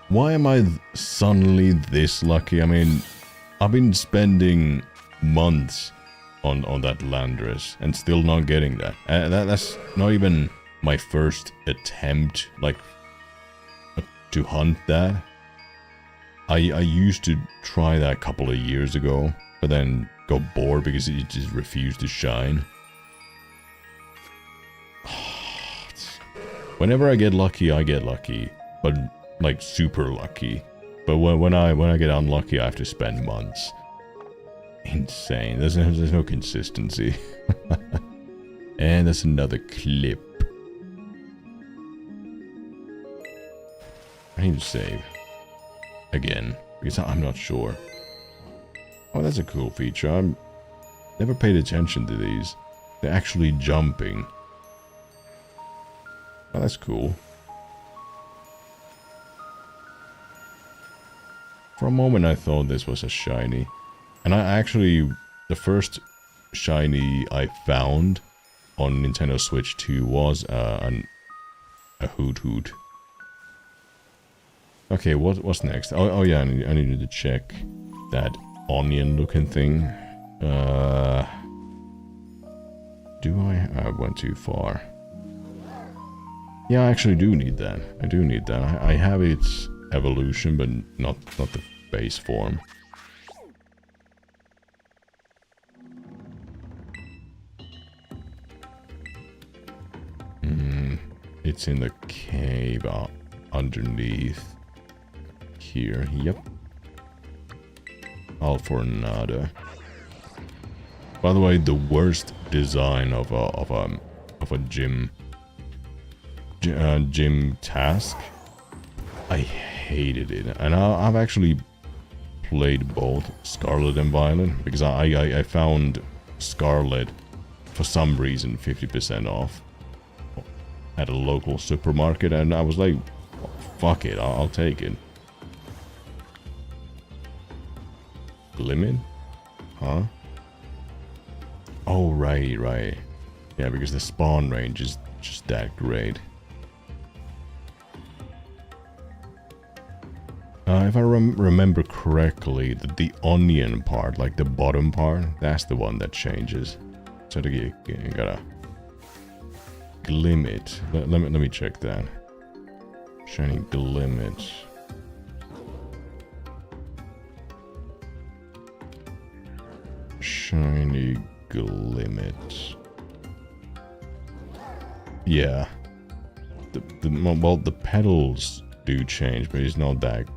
why am I suddenly this lucky? I mean, I've been spending months on that Landorus and still not getting that. That's not even my first attempt, like, to hunt that. I used to try that a couple of years ago, but then got bored because it just refused to shine. Whenever I get lucky, but like super lucky. But when I get unlucky, I have to spend months. Insane. There's no consistency. And that's another clip. I need to save again because I'm not sure. Oh, that's a cool feature. I'm never paid attention to these. They're actually jumping. Oh, that's cool. For a moment I thought this was a shiny. And the first shiny I found on Nintendo Switch 2 was a Hoot Hoot. Okay, what's next? Oh yeah, I needed to check that onion looking thing. Do I went too far. Yeah, I actually do need that. I do need that. I have its evolution, but not the base form. It's in the cave. underneath here. Yep. All for nada. By the way, the worst design of a gym task. I hated it, and I've actually played both Scarlet and Violet because I found Scarlet for some reason 50% off at a local supermarket, and I was like, fuck it, I'll take it. Limit? Huh? Oh, right. Yeah, because the spawn range is just that great. If I remember correctly, the onion part, like the bottom part, that's the one that changes. So you gotta limit. Let me check that. Shiny limit. Shiny limit. Yeah. Well, the petals do change, but it's not that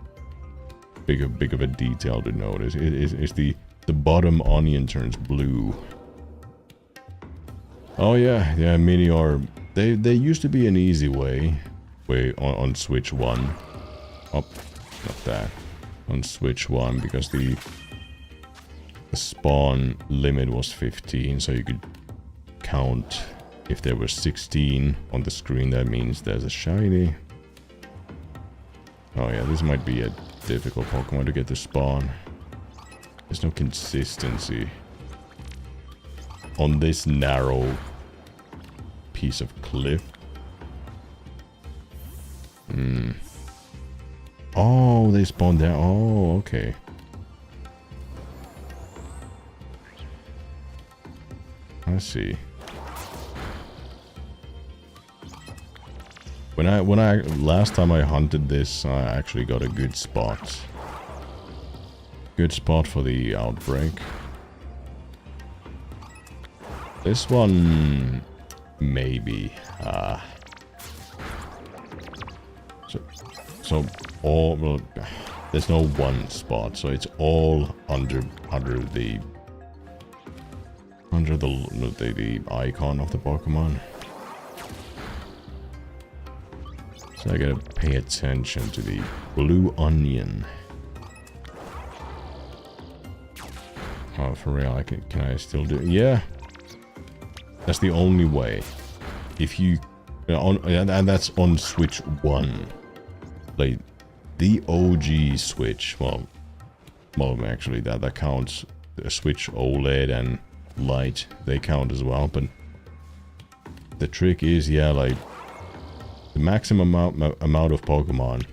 big of a detail to notice. It's the bottom onion turns blue. Oh yeah, Meteor. They used to be an easy way on Switch 1. Oh, not that. On Switch 1 because the spawn limit was 15, so you could count if there was 16 on the screen. That means there's a shiny. Oh yeah, this might be a difficult Pokemon to get to spawn. There's no consistency on this narrow piece of cliff. Oh, they spawned down. Oh, okay. I see. When I last time I hunted this, I actually got a good spot. Good spot for the outbreak. This one, maybe. So all, well, there's no one spot, so it's all under the icon of the Pokemon. So I gotta pay attention to the blue onion. Oh, for real, can I still do it? Yeah. That's the only way. If you... and that's on Switch 1. Like, the OG Switch, well actually that counts. The Switch OLED and Lite, they count as well, but the trick is, yeah, like, the maximum amount of Pokemon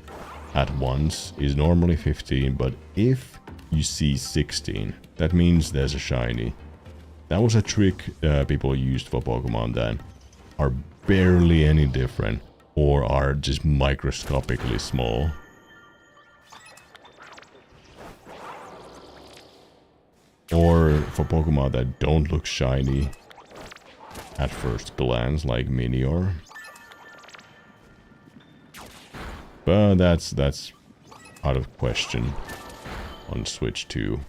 at once is normally 15, but if you see 16, that means there's a shiny. That was a trick people used for Pokemon that are barely any different or are just microscopically small. Or for Pokemon that don't look shiny at first glance, like Meteor. But that's out of question on Switch 2.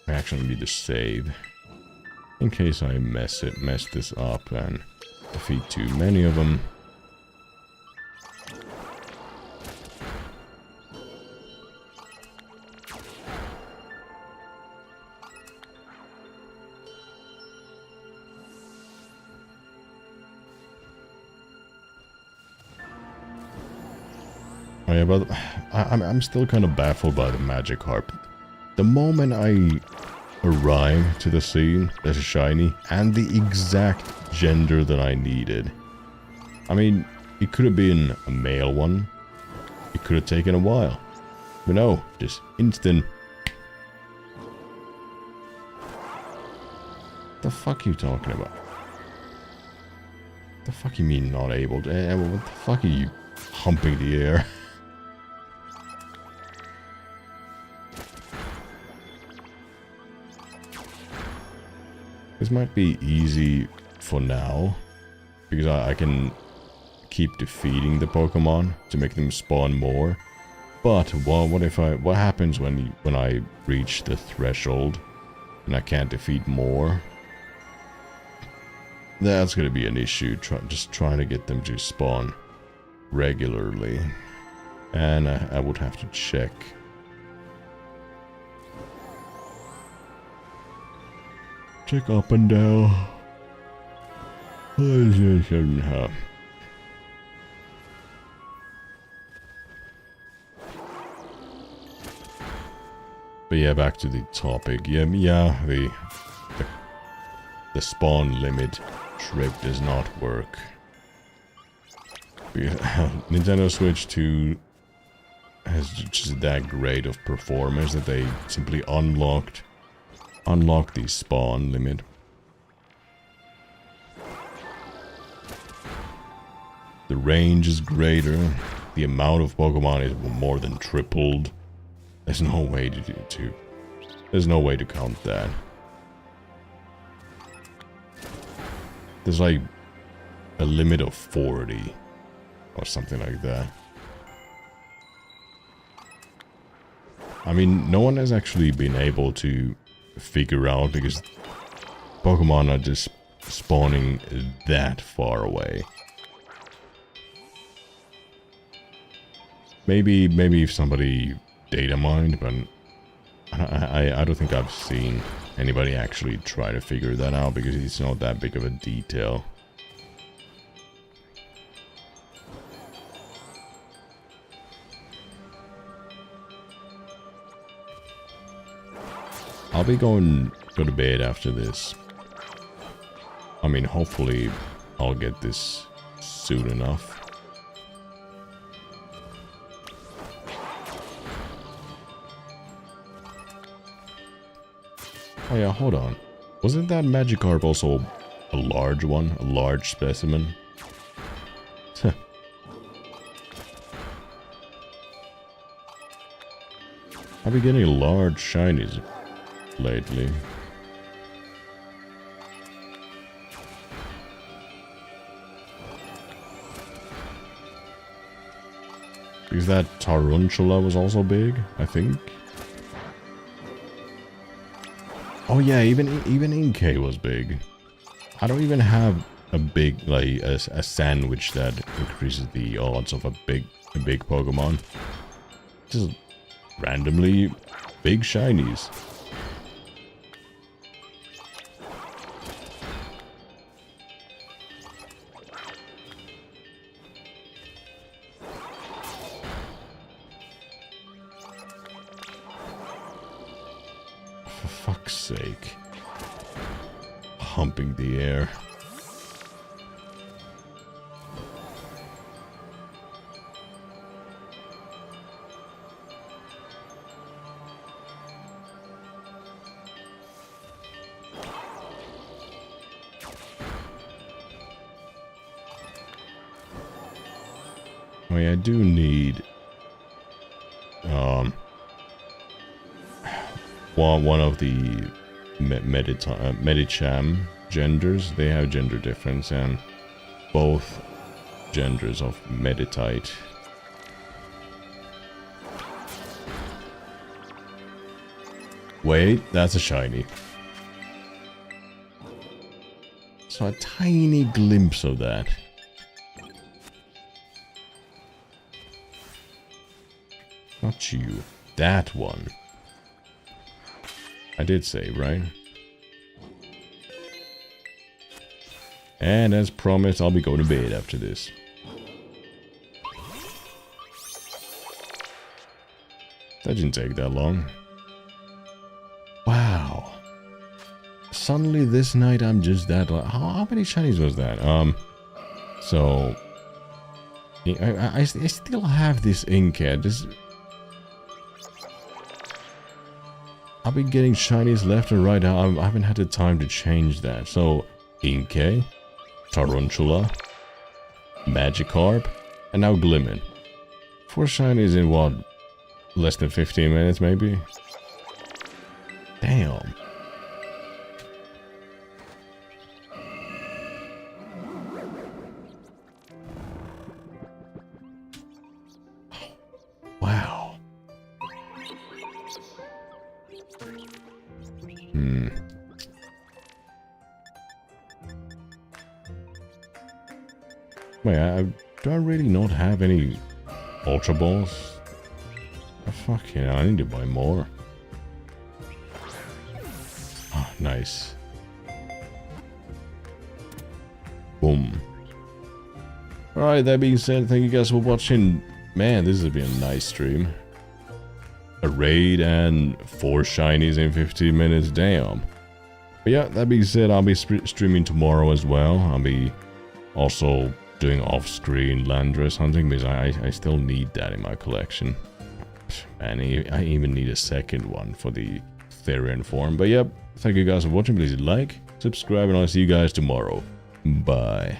I actually need to save in case I mess this up and defeat too many of them. Oh yeah, but I'm still kind of baffled by the Magikarp. The moment I arrive to the scene, there's a shiny and the exact gender that I needed. I mean, it could have been a male one. It could have taken a while. But no, just instant. The fuck are you talking about? The fuck you mean not able to? What the fuck are you humping the air? This might be easy for now, because I can keep defeating the Pokemon to make them spawn more. But what happens when I reach the threshold and I can't defeat more? That's gonna be an issue. Just trying to get them to spawn regularly, and I would have to check. Check up and down. But yeah, back to the topic. Yeah, the spawn limit trick does not work. Nintendo Switch 2 has just that great of performance that they simply unlock the spawn limit. The range is greater. The amount of Pokemon is more than tripled. There's no way there's no way to count that. There's like a limit of 40 or something like that. I mean, no one has actually been able to figure out, because Pokemon are just spawning that far away. Maybe if somebody data mined, but I don't think I've seen anybody actually try to figure that out, because it's not that big of a detail. I'll be going to bed after this. I mean, hopefully I'll get this soon enough. Oh yeah, hold on. Wasn't that Magikarp also a large one? A large specimen? I've been getting large shinies lately. Because that Tarantula was also big, I think. Oh yeah, even Inkay was big. I don't even have a big, like, a sandwich that increases the odds of a big Pokemon. Just randomly big shinies. For fuck's sake. Humping the air. Oh yeah, I do need one of the Medicham genders. They have gender difference, and both genders of Meditite. Wait, that's a shiny. So a tiny glimpse of that. Not you. That one. I did say, right? And as promised, I'll be going to bed after this. That didn't take that long. Wow. Suddenly this night I'm just that... How many shinies was that? So... I still have this Inkay. I've been getting shinies left and right now. I haven't had the time to change that. So, Inkay, Tarantula, Magikarp, and now Glimmin. 4 shinies in what? Less than 15 minutes, maybe? Damn. Wait, do I really not have any Ultra Balls? Oh, fuck yeah, I need to buy more. Ah, nice. Boom. Alright, that being said, thank you guys for watching. Man, this has been a nice stream. A raid and 4 shinies in 15 minutes, damn. But yeah, that being said, I'll be streaming tomorrow as well. I'll be also doing off-screen Landress hunting because I still need that in my collection. And I even need a second one for the Therian form. But yep, thank you guys for watching. Please like, subscribe, and I'll see you guys tomorrow. Bye.